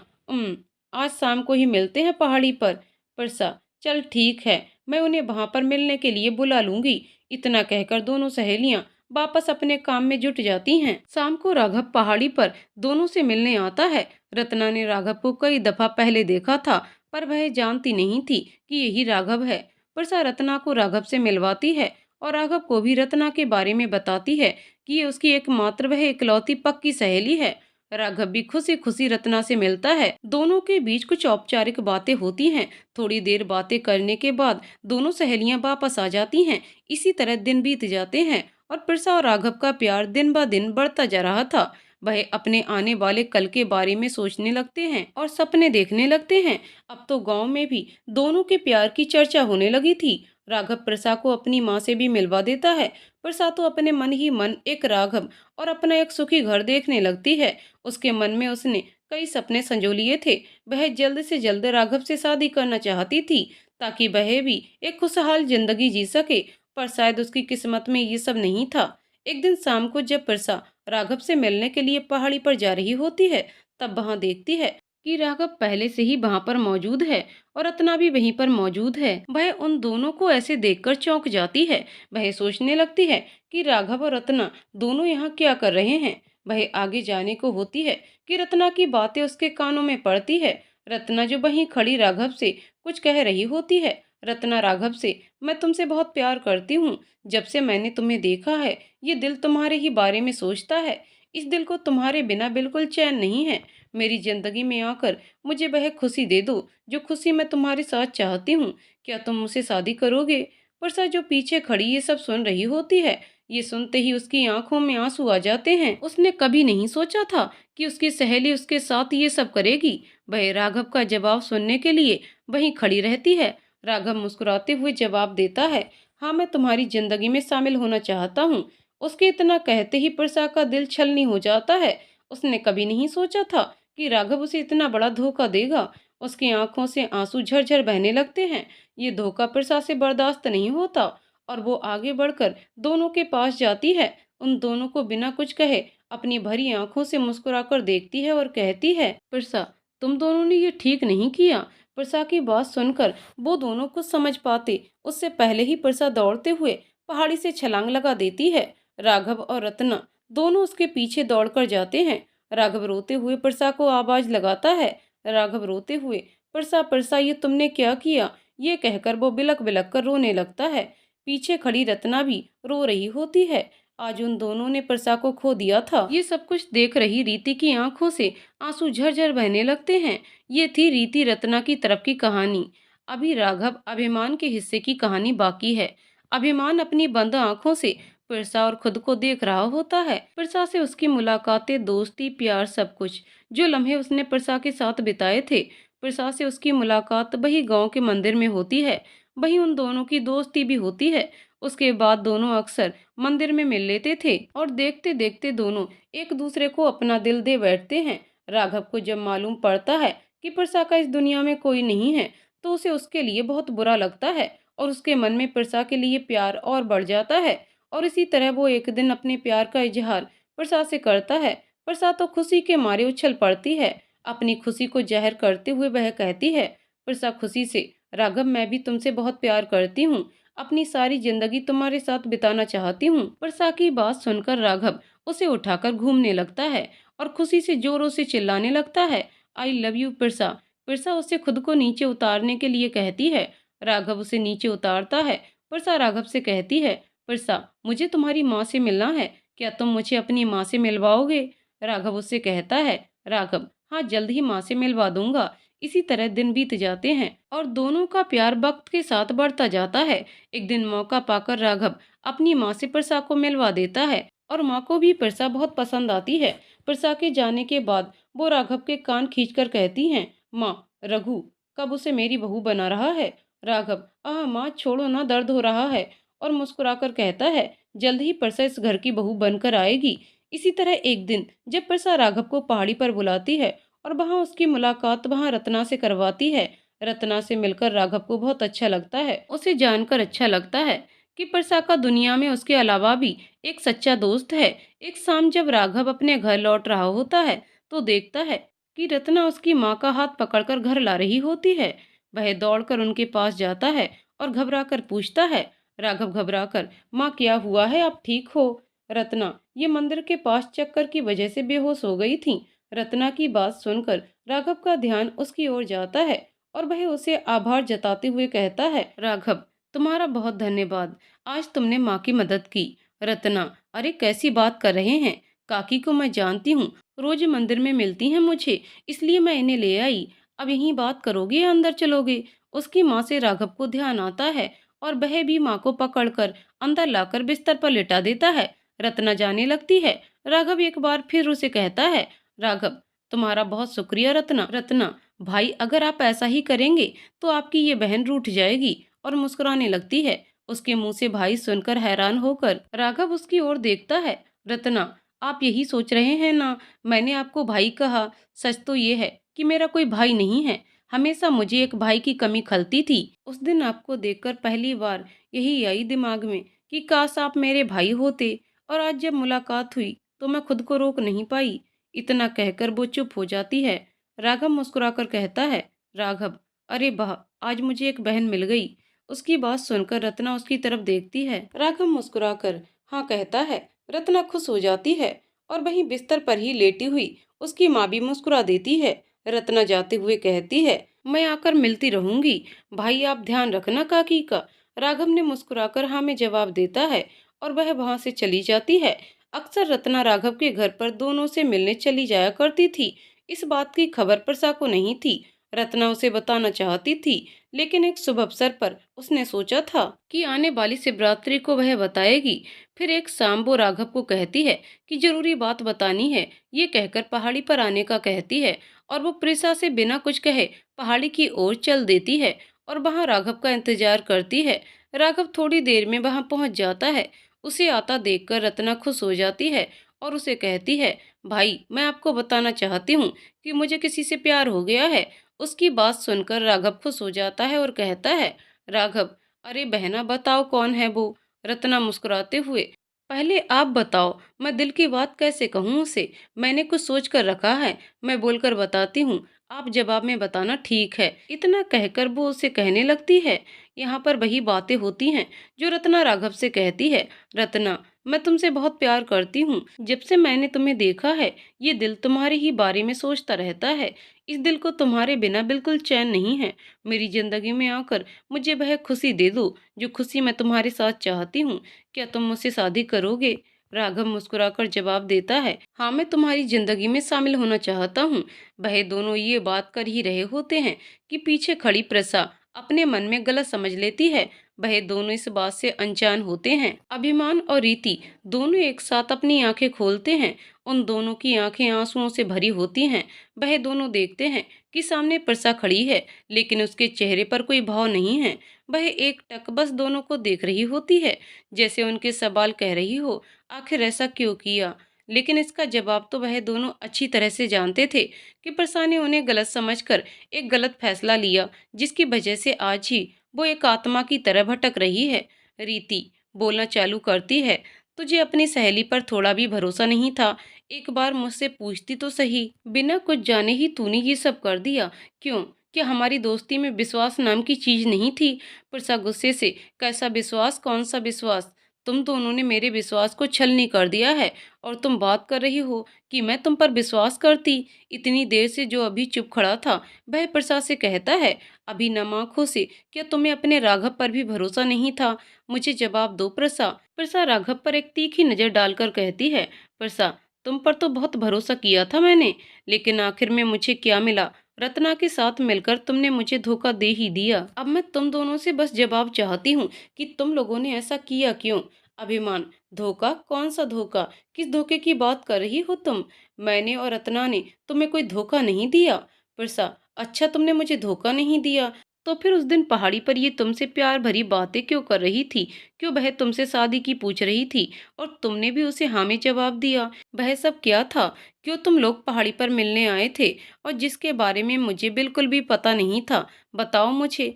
आज शाम को ही मिलते हैं पहाड़ी पर। परसा, चल ठीक है, मैं उन्हें वहां पर मिलने के लिए बुला लूंगी। इतना कहकर दोनों सहेलियां वापस अपने काम में जुट जाती हैं। शाम को राघव पहाड़ी पर दोनों से मिलने आता है। रत्ना ने राघव को कई दफा पहले देखा था, पर वह जानती नहीं थी कि यही राघव है। वर्षा रत्ना को राघव से मिलवाती है और राघव को भी रत्ना के बारे में बताती है कि ये उसकी एकमात्र वह इकलौती पक्की सहेली है। राघव भी खुशी खुशी रत्ना से मिलता है। दोनों के बीच कुछ औपचारिक बातें होती हैं। थोड़ी देर बातें करने के बाद दोनों सहेलियां वापस आ जाती हैं। इसी तरह दिन बीत जाते हैं और प्रसा और राघव का प्यार दिन ब दिन बढ़ता जा रहा था। वह अपने आने वाले कल के बारे में सोचने लगते हैं और सपने देखने लगते हैं। अब तो गांव में भी दोनों के प्यार की चर्चा होने लगी थी। राघव प्रसा को अपनी माँ से भी मिलवा देता है। प्रसा तो अपने मन ही मन एक राघव और अपना एक सुखी घर देखने लगती है। उसके मन में उसने कई सपने संजो लिए थे। वह जल्द से जल्द राघव से शादी करना चाहती थी ताकि वह भी एक खुशहाल जिंदगी जी सके, पर शायद उसकी किस्मत में ये सब नहीं था। एक दिन शाम को जब प्रसा राघव से मिलने के लिए पहाड़ी पर जा रही होती है, तब वहां देखती है कि राघव पहले से ही वहां पर मौजूद है और रत्ना भी वहीं पर मौजूद है। वह उन दोनों को ऐसे देखकर चौंक जाती है। वह सोचने लगती है कि राघव और रत्ना दोनों यहाँ क्या कर रहे हैं। वह आगे जाने को होती है कि रत्ना की बातें उसके कानों में पड़ती है। रत्ना जो वहीं खड़ी राघव से कुछ कह रही होती है। रत्ना राघव से, मैं तुमसे बहुत प्यार करती हूँ। जब से मैंने तुम्हें देखा है, ये दिल तुम्हारे ही बारे में सोचता है। इस दिल को तुम्हारे बिना बिल्कुल चैन नहीं है। मेरी जिंदगी में आकर मुझे वह खुशी दे दो जो खुशी मैं तुम्हारे साथ चाहती हूँ। क्या तुम मुझसे शादी करोगे? वर्षा जो पीछे खड़ी ये सब सुन रही होती है, ये सुनते ही उसकी आंखों में आंसू आ जाते हैं। उसने कभी नहीं सोचा था कि उसकी सहेली उसके साथ ये सब करेगी। वह राघव का जवाब सुनने के लिए वहीं खड़ी रहती है। राघव मुस्कुराते हुए जवाब देता है, हाँ, मैं तुम्हारी जिंदगी में शामिल होना चाहता हूँ। उसके इतना कहते ही प्रसा का दिल छलनी हो जाता है। उसने कभी नहीं सोचा था कि राघव उसे इतना बड़ा धोखा देगा। उसकी आंखों से आंसू झरझर बहने लगते हैं। ये धोखा प्रसा से बर्दाश्त नहीं होता और वो आगे बढ़कर दोनों के पास जाती है। उन दोनों को बिना कुछ कहे अपनी भरी आंखों से मुस्कुराकर देखती है और कहती है, प्रसा, तुम दोनों ने ये ठीक नहीं किया। प्रसा की बात सुनकर वो दोनों कुछ समझ पाते उससे पहले ही प्रसा दौड़ते हुए पहाड़ी से छलांग लगा देती है। राघव और रत्ना दोनों उसके पीछे दौड़कर जाते हैं। राघव रोते हुए प्रसा को आवाज लगाता है। राघव रोते हुए, प्रसा प्रसा, ये तुमने क्या किया? ये कहकर वो बिलक बिलक कर रोने लगता है। पीछे खड़ी रत्ना भी रो रही होती है। आज उन दोनों ने प्रसा को खो दिया था। ये सब कुछ देख रही रीति की आंखों से आंसू झरझर बहने लगते हैं। ये थी रीति रत्ना की तरफ की कहानी। अभी राघव अभिमान के हिस्से की कहानी बाकी है। अभिमान अपनी बंद आंखों से प्रसा और खुद को देख रहा होता है। प्रसा से उसकी मुलाकातें, दोस्ती, प्यार, सब कुछ जो लम्हे उसने प्रसा के साथ बिताए थे। प्रसा से उसकी मुलाकात वही गांव के मंदिर में होती है। वहीं उन दोनों की दोस्ती भी होती है। उसके बाद दोनों अक्सर मंदिर में मिल लेते थे और देखते देखते दोनों एक दूसरे को अपना दिल दे बैठते हैं। राघव को जब मालूम पड़ता है कि प्रसा का इस दुनिया में कोई नहीं है, तो उसे उसके लिए बहुत बुरा लगता है और उसके मन में प्रसा के लिए प्यार और बढ़ जाता है। और इसी तरह वो एक दिन अपने प्यार का इजहार प्रसा से करता है। प्रसा तो खुशी के मारे उछल पड़ती है। अपनी खुशी को जाहिर करते हुए वह कहती है, प्रसा खुशी से, राघव, मैं भी तुमसे बहुत प्यार करती हूँ। अपनी सारी जिंदगी तुम्हारे साथ बिताना चाहती हूँ। प्रसा की बात सुनकर राघव उसे उठाकर घूमने लगता है और खुशी से जोरों से चिल्लाने लगता है, आई लव यू प्रसा। प्रसा उसे खुद को नीचे उतारने के लिए कहती है। राघव उसे नीचे उतारता है। प्रसा राघव से कहती है, परसा, मुझे तुम्हारी माँ से मिलना है, क्या तुम मुझे अपनी माँ से मिलवाओगे? राघव उससे कहता है, राघव, हाँ जल्द ही माँ से मिलवा दूंगा। इसी तरह दिन बीत जाते हैं और दोनों का प्यार वक्त के साथ बढ़ता जाता है। एक दिन मौका पाकर राघव अपनी माँ से परसा को मिलवा देता है और माँ को भी परसा बहुत पसंद आती है। परसा के जाने के बाद वो राघव के कान खींचकर कहती हैं, माँ, रघु कब उसे मेरी बहू बना रहा है? राघव, आह माँ छोड़ो ना, दर्द हो रहा है, और मुस्कुराकर कहता है, जल्द ही परसा इस घर की बहू बनकर आएगी। इसी तरह एक दिन जब परसा राघव को पहाड़ी पर बुलाती है और वहां उसकी मुलाकात वहां रत्ना से करवाती है। रत्ना से मिलकर राघव को बहुत अच्छा लगता है। उसे जानकर अच्छा लगता है कि परसा का दुनिया में उसके अलावा भी एक सच्चा दोस्त है। एक शाम जब राघव अपने घर लौट रहा होता है तो देखता है कि रत्ना उसकी माँ का हाथ पकड़कर घर ला रही होती है। वह दौड़कर उनके पास जाता है और घबराकर पूछता है। राघव घबराकर, माँ क्या हुआ है, आप ठीक हो? रत्ना, ये मंदिर के पास चक्कर की वजह से बेहोश हो गई थी। रत्ना की बात सुनकर राघव का ध्यान उसकी ओर जाता है और वह उसे आभार जताते हुए कहता है, राघव, तुम्हारा बहुत धन्यवाद, आज तुमने माँ की मदद की। रत्ना, अरे कैसी बात कर रहे हैं, काकी को मैं जानती हूँ, रोज मंदिर में मिलती हैं मुझे, इसलिए मैं इन्हें ले आई। अब यहीं बात करोगे या अंदर चलोगे? उसकी माँ से राघव को ध्यान आता है और वह भी माँ को पकड़कर अंदर लाकर बिस्तर पर लिटा देता है। रत्ना जाने लगती है। राघव एक बार फिर उसे कहता है, राघव, तुम्हारा बहुत शुक्रिया रत्ना। रत्ना, भाई अगर आप ऐसा ही करेंगे तो आपकी ये बहन रूठ जाएगी, और मुस्कुराने लगती है। उसके मुंह से भाई सुनकर हैरान होकर राघव उसकी ओर देखता है। रत्ना, आप यही सोच रहे हैं ना, मैंने आपको भाई कहा, सच तो ये है कि मेरा कोई भाई नहीं है। हमेशा मुझे एक भाई की कमी खलती थी। उस दिन आपको देखकर पहली बार यही आई दिमाग में कि काश आप मेरे भाई होते, और आज जब मुलाकात हुई तो मैं खुद को रोक नहीं पाई। इतना कहकर वो चुप हो जाती है। राघव मुस्कुराकर कहता है, राघव, अरे वाह, आज मुझे एक बहन मिल गई। उसकी बात सुनकर रत्ना उसकी तरफ देखती है। राघव मुस्कुराकर हाँ कहता है। रत्ना खुश हो जाती है और वहीं बिस्तर पर ही लेटी हुई उसकी माँ भी मुस्कुरा देती है। रत्ना जाते हुए कहती है, मैं आकर मिलती रहूंगी, भाई आप ध्यान रखना काकी का। राघव ने मुस्कुराकर हाँ में जवाब देता है और वह वहां से चली जाती है। अक्सर रत्ना राघव के घर पर दोनों से मिलने चली जाया करती थी। इस बात की खबर परसा को नहीं थी। रत्ना उसे बताना चाहती थी, लेकिन एक शुभ अवसर पर उसने सोचा था कि आने वाली शिवरात्रि को वह बताएगी। फिर एक शाम वो राघव को कहती है कि जरूरी बात बतानी है। ये कहकर पहाड़ी पर आने का कहती है और वो प्रिसा से बिना कुछ कहे पहाड़ी की ओर चल देती है और वहां राघव का इंतजार करती है। राघव थोड़ी देर में वहां पहुंच जाता है। उसे आता देखकर रत्ना खुश हो जाती है और उसे कहती है, भाई मैं आपको बताना चाहती हूँ कि मुझे किसी से प्यार हो गया है। उसकी बात सुनकर राघव खुश हो जाता है और कहता है, राघव, अरे बहना बताओ कौन है वो? रत्ना मुस्कुराते हुए, पहले आप बताओ, मैं दिल की बात कैसे कहूँ उसे, मैंने कुछ सोच कर रखा है, मैं बोलकर बताती हूँ, आप जवाब में बताना, ठीक है? इतना कहकर वो उसे कहने लगती है। यहाँ पर वही बातें होती हैं जो रत्ना राघव से कहती है। रत्ना, मैं तुमसे बहुत प्यार करती हूँ, जब से मैंने तुम्हें देखा है ये दिल तुम्हारे ही बारे में सोचता रहता है। इस दिल को तुम्हारे बिना बिल्कुल चैन नहीं है। मेरी जिंदगी में आकर मुझे वह खुशी दे दो जो खुशी मैं तुम्हारे साथ चाहती हूँ। क्या तुम मुझसे शादी करोगे? राघव मुस्कुराकर जवाब देता है, हाँ मैं तुम्हारी जिंदगी में शामिल होना चाहता हूँ। वह दोनों ये बात कर ही रहे होते हैं कि पीछे खड़ी प्रसा अपने मन में गलत समझ लेती है। वह दोनों इस बात से अनजान होते हैं। अभिमान और रीति दोनों एक साथ अपनी आंखें खोलते हैं। उन दोनों की आंखें आंसुओं से भरी होती हैं। वह दोनों देखते हैं कि सामने प्रसा खड़ी है, लेकिन उसके चेहरे पर कोई भाव नहीं है। वह एक टक बस दोनों को देख रही होती है, जैसे उनके सवाल कह रही हो, आखिर ऐसा क्यों किया? लेकिन इसका जवाब तो वह दोनों अच्छी तरह से जानते थे कि प्रसा ने उन्हें गलत समझकर एक गलत फैसला लिया, जिसकी वजह से आज ही वो एक आत्मा की तरह भटक रही है। रीति बोलना चालू करती है, तुझे अपनी सहेली पर थोड़ा भी भरोसा नहीं था? एक बार मुझसे पूछती तो सही, बिना कुछ जाने ही तूने ये सब कर दिया, क्यों? क्या हमारी दोस्ती में विश्वास नाम की चीज नहीं थी? प्रसा गुस्से से, कैसा विश्वास, कौन सा विश्वास? तुम दोनों ने मेरे विश्वास को छलनी कर दिया है और तुम बात कर रही हो कि मैं तुम पर विश्वास करती। इतनी देर से जो अभी चुप खड़ा था वह प्रसाद से कहता है, अभी नम आंखों से, क्या तुम्हें अपने राघव पर भी भरोसा नहीं था? मुझे जवाब दो प्रसा। प्रसा राघव पर एक तीखी नजर डालकर कहती है, प्रसा तुम पर तो बहुत भरोसा किया था मैंने, लेकिन आखिर में मुझे क्या मिला? रत्ना के साथ मिलकर तुमने मुझे धोखा दे ही दिया। अब मैं तुम दोनों से बस जवाब चाहती हूँ कि तुम लोगों ने ऐसा किया क्यों? अभिमान, धोखा? कौन सा धोखा? किस धोखे की बात कर रही हो तुम? मैंने और रत्ना ने तुम्हें कोई धोखा नहीं दिया। प्रसा, अच्छा तुमने मुझे धोखा नहीं दिया, तो फिर उस दिन पहाड़ी पर ये तुमसे प्यार भरी बातें क्यों कर रही थी? क्यों वह तुमसे शादी की पूछ रही थी और तुमने भी उसे हाँ में जवाब दिया? वह सब क्या था? क्यों तुम लोग पहाड़ी पर मिलने आए थे और जिसके बारे में मुझे बिल्कुल भी पता नहीं था? बताओ मुझे।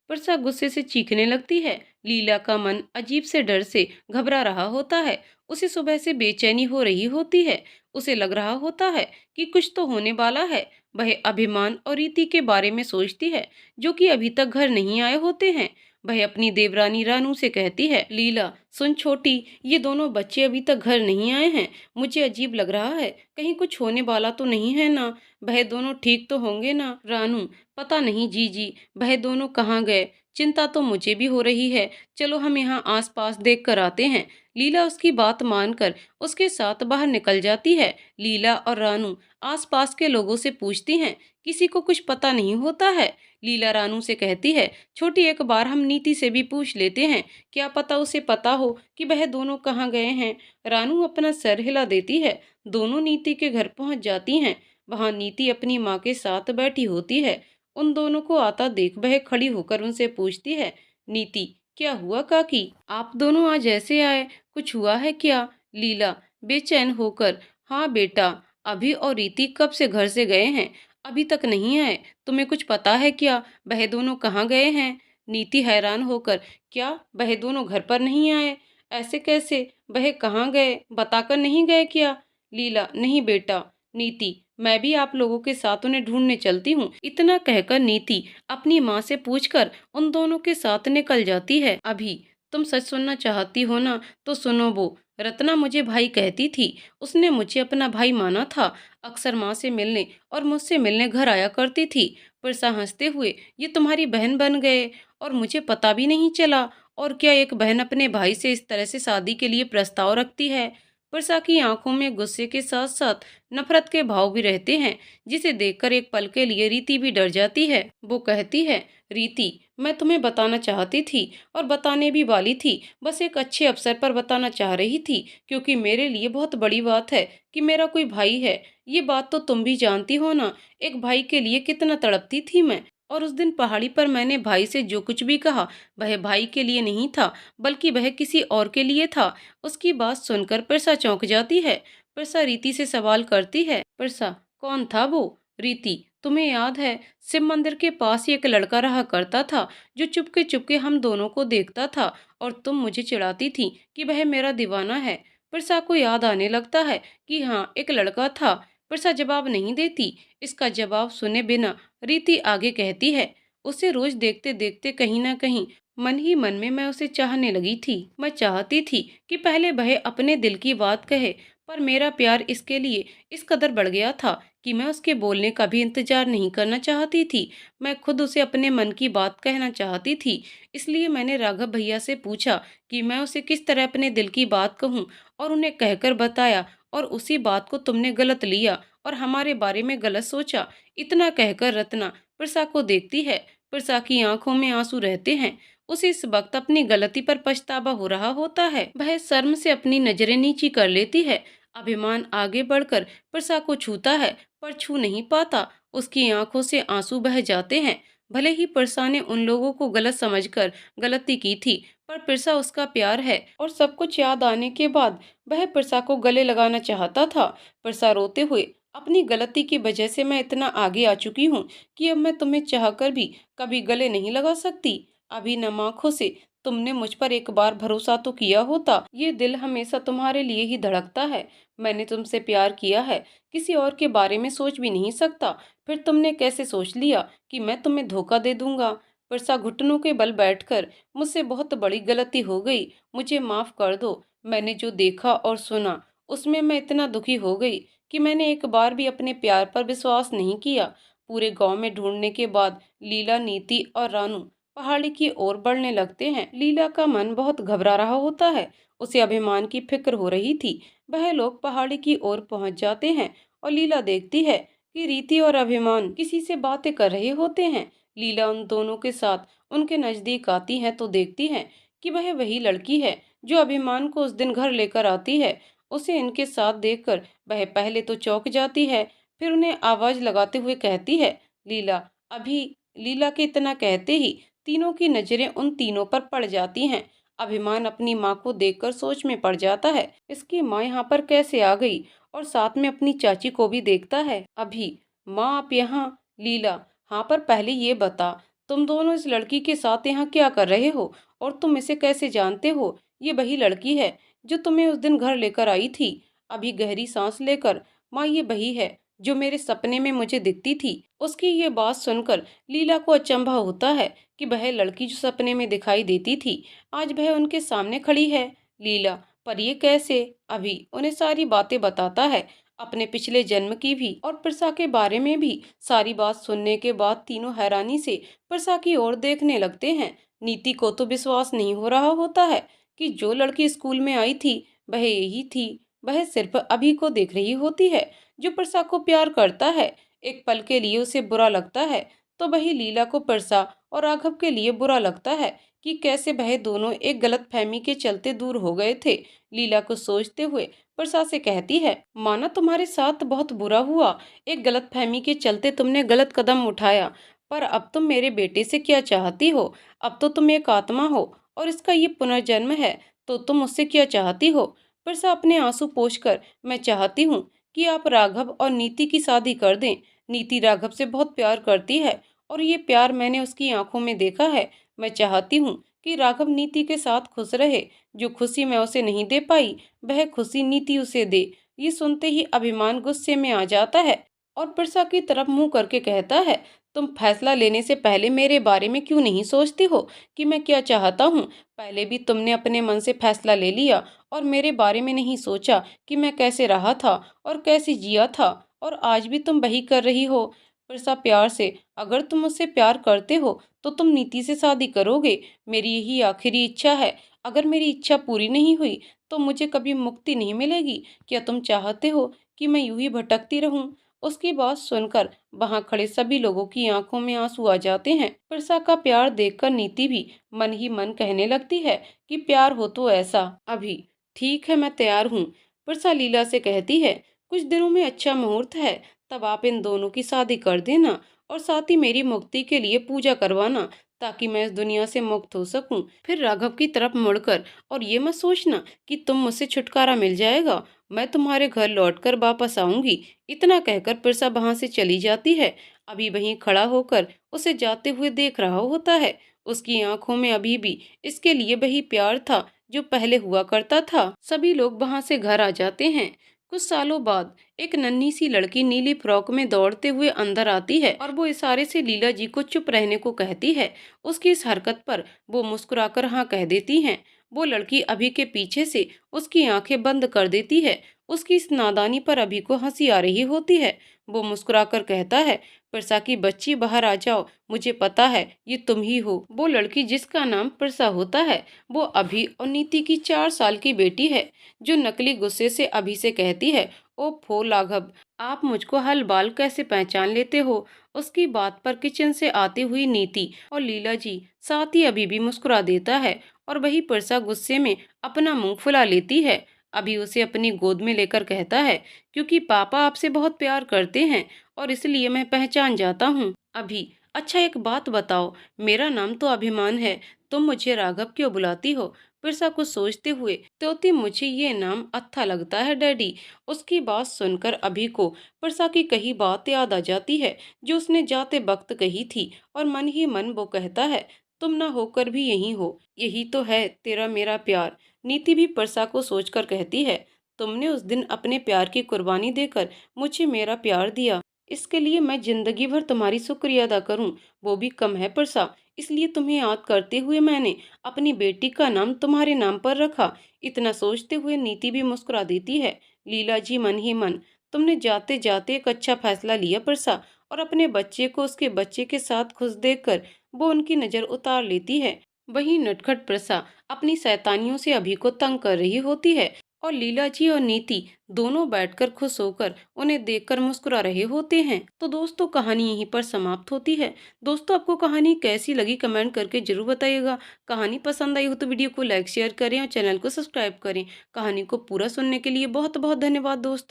वर्षा गुस्से से चीखने लगती है। लीला का मन अजीब से डर से घबरा रहा होता है। उसे सुबह से बेचैनी हो रही होती है। उसे लग रहा होता है कि कुछ तो होने वाला है। वह अभिमान और रीति के बारे में सोचती है, जो कि अभी तक घर नहीं आए होते हैं। वह अपनी देवरानी रानू से कहती है, लीला सुन छोटी, ये दोनों बच्चे अभी तक घर नहीं आए हैं। मुझे अजीब लग रहा है, कहीं कुछ होने वाला तो नहीं है ना? वह दोनों ठीक तो होंगे ना? रानू, पता नहीं जीजी, वह दोनों कहाँ गए? चिंता तो मुझे भी हो रही है। चलो हम यहाँ आसपास देख कर आते हैं। लीला उसकी बात मानकर उसके साथ बाहर निकल जाती है। लीला और रानू आसपास के लोगों से पूछती हैं, किसी को कुछ पता नहीं होता है? लीला रानू से कहती है, छोटी एक बार हम नीति से भी पूछ लेते हैं, क्या पता उसे पता हो कि वह दोनों कहाँ गए हैं। रानू अपना सर हिला देती है। दोनों नीति के घर पहुंच जाती हैं। वहां नीति अपनी माँ के साथ बैठी होती है। उन दोनों को आता देख वह खड़ी होकर उनसे पूछती है, नीति क्या हुआ काकी? आप दोनों आज ऐसे आए, कुछ हुआ है क्या? लीला बेचैन होकर, हाँ बेटा, अभी और रीति कब से घर से गए हैं, अभी तक नहीं आए। तुम्हें कुछ पता है क्या, वह दोनों कहाँ गए हैं? नीति हैरान होकर, क्या वह दोनों घर पर नहीं आए? ऐसे कैसे, वह कहाँ गए, बताकर नहीं गए क्या? लीला, नहीं बेटा। नीति, मैं भी आप लोगों के साथ उन्हें ढूंढने चलती हूँ। इतना कहकर नीति अपनी माँ से पूछकर उन दोनों के साथ निकल जाती है। अभी तुम सच सुनना चाहती हो ना, तो सुनो वो। रत्ना मुझे भाई कहती थी, उसने मुझे अपना भाई माना था। अक्सर माँ से मिलने और मुझसे मिलने घर आया करती थी। परसा हंसते हुए, ये तुम्हारी बहन बन गए और मुझे पता भी नहीं चला। और क्या एक बहन अपने भाई से इस तरह से शादी के लिए प्रस्ताव रखती है? परसा की आंखों में गुस्से के साथ साथ नफरत के भाव भी रहते हैं, जिसे देखकर एक पल के लिए रीति भी डर जाती है। वो कहती है, रीति, मैं तुम्हें बताना चाहती थी और बताने भी वाली थी, बस एक अच्छे अवसर पर बताना चाह रही थी, क्योंकि मेरे लिए बहुत बड़ी बात है कि मेरा कोई भाई है। ये बात तो तुम भी जानती हो ना, एक भाई के लिए कितना तड़पती थी मैं। और उस दिन पहाड़ी पर मैंने भाई से जो कुछ भी कहा, वह भाई के लिए नहीं था, बल्कि वह किसी और के लिए था। उसकी बात सुनकर परसा चौंक जाती है। परसा रीति से सवाल करती है, परसा कौन था वो? रीति, तुम्हें याद है, शिव मंदिर के पास ही एक लड़का रहा करता था, जो चुपके चुपके हम दोनों को देखता था और तुम मुझे चिढ़ाती थी कि वह मेरा दीवाना है। परसा को याद आने लगता है कि हाँ, एक लड़का था। परसा जवाब नहीं देती। इसका जवाब सुने बिना रीति आगे कहती है, उसे रोज देखते देखते कहीं ना कहीं मन ही मन में मैं उसे चाहने लगी थी। मैं चाहती थी कि पहले वह अपने दिल की बात कहे, पर मेरा प्यार इसके लिए इस कदर बढ़ गया था कि मैं उसके बोलने का भी इंतजार नहीं करना चाहती थी। मैं खुद उसे अपने मन की बात कहना चाहती थी। इसलिए मैंने राघव भैया से पूछा कि मैं उसे किस तरह अपने दिल की बात कहूँ, और उन्हें कहकर बताया, और उसी बात को तुमने गलत लिया और हमारे बारे में गलत सोचा। इतना कहकर रत्ना प्रसा को देखती है। प्रसा की आंखों में आंसू रहते हैं। उसे इस वक्त अपनी गलती पर पछतावा हो रहा होता है। वह शर्म से अपनी नजरें नीची कर लेती है। अभिमान आगे बढ़कर प्रसा को छूता है, पर छू नहीं पाता। उसकी आंखों से आंसू बह जाते हैं। भले ही प्रसा ने उन लोगों को गलत समझकर गलती की थी, पर प्रसा उसका प्यार है। और सब कुछ याद आने के बाद वह प्रसा को गले लगाना चाहता था। प्रसा रोते हुए, अपनी गलती की वजह से मैं इतना आगे आ चुकी हूँ कि अब मैं तुम्हें चाहकर भी कभी गले नहीं लगा सकती। अभी नम आंखों से, तुमने मुझ पर एक बार भरोसा तो किया होता। ये दिल हमेशा तुम्हारे लिए ही धड़कता है। मैंने तुमसे प्यार किया है, किसी और के बारे में सोच भी नहीं सकता। फिर तुमने कैसे सोच लिया कि मैं तुम्हें धोखा दे दूंगा? परसा घुटनों के बल बैठकर, मुझसे बहुत बड़ी गलती हो गई, मुझे माफ कर दो। मैंने जो देखा और सुना उसमें मैं इतना दुखी हो गई कि मैंने एक बार भी अपने प्यार पर विश्वास नहीं किया। पूरे गांव में ढूंढने के बाद लीला, नीति और रानू पहाड़ी की ओर बढ़ने लगते हैं। लीला का मन बहुत घबरा रहा होता है, उसे अभिमान की फिक्र हो रही थी। वह लोग पहाड़ी की ओर पहुंच जाते हैं और लीला देखती है कि रीति और अभिमान किसी से बातें कर रहे होते हैं। लीला उन दोनों के साथ उनके नजदीक आती है तो देखती है कि वह वही लड़की है जो अभिमान को उस दिन घर लेकर आती है। उसे इनके साथ देखकर वह पहले तो चौंक जाती है, फिर उन्हें आवाज लगाते हुए कहती है, लीला। अभी लीला के इतना कहते ही तीनों की नजरें उन तीनों पर पड़ जाती हैं। अभिमान अपनी माँ को देखकर सोच में पड़ जाता है, इसकी माँ यहाँ पर कैसे आ गई, और साथ में अपनी चाची को भी देखता है। अभी, माँ आप यहाँ? लीला, हाँ, पर पहले ये बता, तुम दोनों इस लड़की के साथ यहाँ क्या कर रहे हो, और तुम इसे कैसे जानते हो? ये वही लड़की है जो तुम्हें उस दिन घर लेकर आई थी। अभी गहरी सांस लेकर, माँ ये वही है जो मेरे सपने में मुझे दिखती थी। उसकी ये बात सुनकर लीला को अचंभा होता है कि वह लड़की जो सपने में दिखाई देती थी आज वह उनके सामने खड़ी है। लीला, पर ये कैसे? अभी उन्हें सारी बातें बताता है, अपने पिछले जन्म की भी और प्रसा के बारे में भी। सारी बात सुनने के बाद तीनों हैरानी से प्रसा की ओर देखने लगते हैं। नीति को तो विश्वास नहीं हो रहा होता है कि जो लड़की स्कूल में आई थी वह यही थी। वह सिर्फ अभी को देख रही होती है जो प्रसा को प्यार करता है। एक पल के लिए उसे बुरा लगता है, तो वही लीला को प्रसा और राघव के लिए बुरा लगता है कि कैसे वह दोनों एक गलत फहमी के चलते दूर हो गए थे। लीला को सोचते हुए प्रसा से कहती है, माना तुम्हारे साथ बहुत बुरा हुआ, एक गलत फहमी के चलते तुमने गलत कदम उठाया, पर अब तुम मेरे बेटे से क्या चाहती हो? अब तो तुम एक आत्मा हो और इसका ये पुनर्जन्म है, तो तुम उससे क्या चाहती हो? प्रसा अपने आंसू पोंछकर, मैं चाहती हूँ कि आप राघव और नीति की शादी कर दें। नीति राघव से बहुत प्यार करती है और ये प्यार मैंने उसकी आंखों में देखा है। मैं चाहती हूँ कि राघव नीति के साथ खुश रहे। जो खुशी मैं उसे नहीं दे पाई वह खुशी नीति उसे दे। ये सुनते ही अभिमान गुस्से में आ जाता है और प्रसा की तरफ मुंह करके कहता है, तुम फैसला लेने से पहले मेरे बारे में क्यों नहीं सोचती हो कि मैं क्या चाहता हूँ? पहले भी तुमने अपने मन से फैसला ले लिया और मेरे बारे में नहीं सोचा कि मैं कैसे रहा था और कैसे जिया था, और आज भी तुम वही कर रही हो। प्रसा प्यार से, अगर तुम मुझसे प्यार करते हो तो तुम नीति से शादी करोगे। मेरी यही आखिरी इच्छा है। अगर मेरी इच्छा पूरी नहीं हुई तो मुझे कभी मुक्ति नहीं मिलेगी। क्या तुम चाहते हो कि मैं यूं ही भटकती रहूं? उसकी बात सुनकर वहां खड़े सभी लोगों की आंखों में आंसू आ जाते हैं। प्रसा का प्यार देखकर नीति भी मन ही मन कहने लगती है कि प्यार हो तो ऐसा। अभी, ठीक है, मैं तैयार हूँ। प्रसा लीला से कहती है, कुछ दिनों में अच्छा मुहूर्त है, तब आप इन दोनों की शादी कर देना और साथ ही मेरी मुक्ति के लिए पूजा करवाना, ताकि मैं इस दुनिया से मुक्त हो सकूं। फिर राघव की तरफ मुड़कर, और ये मत सोचना कि तुम मुझसे छुटकारा मिल जाएगा, मैं तुम्हारे घर लौटकर वापस आऊंगी। इतना कहकर प्रसा वहां से चली जाती है। अभी वहीं खड़ा होकर उसे जाते हुए देख रहा होता है। उसकी आंखों में अभी भी इसके लिए वही प्यार था जो पहले हुआ करता था। सभी लोग वहां से घर आ जाते हैं। कुछ सालों बाद एक नन्ही सी लड़की नीली फ्रॉक में दौड़ते हुए अंदर आती है और वो इशारे से लीला जी को चुप रहने को कहती है। उसकी इस हरकत पर वो मुस्कुराकर हाँ कह देती हैं। वो लड़की अभी के पीछे से उसकी आंखें बंद कर देती है। उसकी इस नादानी पर अभी को हंसी आ रही होती है। वो मुस्कुराकर कहता है, प्रसा की बच्ची बाहर आ जाओ, मुझे पता है ये तुम ही हो। वो लड़की जिसका नाम प्रसा होता है वो अभी और नीति की 4 साल की बेटी है, जो नकली गुस्से से अभी से कहती है, ओफो लाघव, आप मुझको हल बाल कैसे पहचान लेते हो? उसकी बात पर किचन से आती हुई नीति और लीला जी साथ ही अभी भी मुस्कुरा देता है और वही प्रसा गुस्से में अपना मुंह फुला लेती है। अभी उसे अपनी गोद में लेकर कहता है, क्योंकि पापा आपसे बहुत प्यार करते हैं और इसलिए मैं पहचान जाता हूँ। अभी, अच्छा एक बात बताओ, मेरा नाम तो अभिमान है, तुम मुझे राघव क्यों बुलाती हो? प्रसा कुछ सोचते हुए, त्योती मुझे ये नाम अच्छा लगता है डैडी। उसकी बात सुनकर अभी को प्रसा की कही बात याद आ जाती है जो उसने जाते वक्त कही थी, और मन ही मन वो कहता है, तुम ना होकर भी यही हो, यही तो है तेरा मेरा प्यार। नीति भी प्रसा को सोचकर कहती है, तुमने उस दिन अपने प्यार की कुर्बानी देकर मुझे मेरा प्यार दिया, इसके लिए मैं जिंदगी भर तुम्हारी शुक्रिया अदा करूं वो भी कम है प्रसा। इसलिए तुम्हें याद करते हुए मैंने अपनी बेटी का नाम तुम्हारे नाम पर रखा। इतना सोचते हुए नीति भी मुस्कुरा देती है। लीला जी मन ही मन, तुमने जाते जाते एक अच्छा फैसला लिया परसा। और अपने बच्चे को उसके बच्चे के साथ खुश देखकर वो उनकी नज़र उतार लेती है। वहीं नटखट प्रसा अपनी शैतानियों से अभी को तंग कर रही होती है और लीला जी और नीति दोनों बैठकर खुश होकर उन्हें देखकर मुस्कुरा रहे होते हैं। तो दोस्तों, कहानी यहीं पर समाप्त होती है। दोस्तों, आपको कहानी कैसी लगी कमेंट करके जरूर बताइएगा। कहानी पसंद आई हो तो वीडियो को लाइक शेयर करें और चैनल को सब्सक्राइब करें। कहानी को पूरा सुनने के लिए बहुत बहुत धन्यवाद दोस्तों।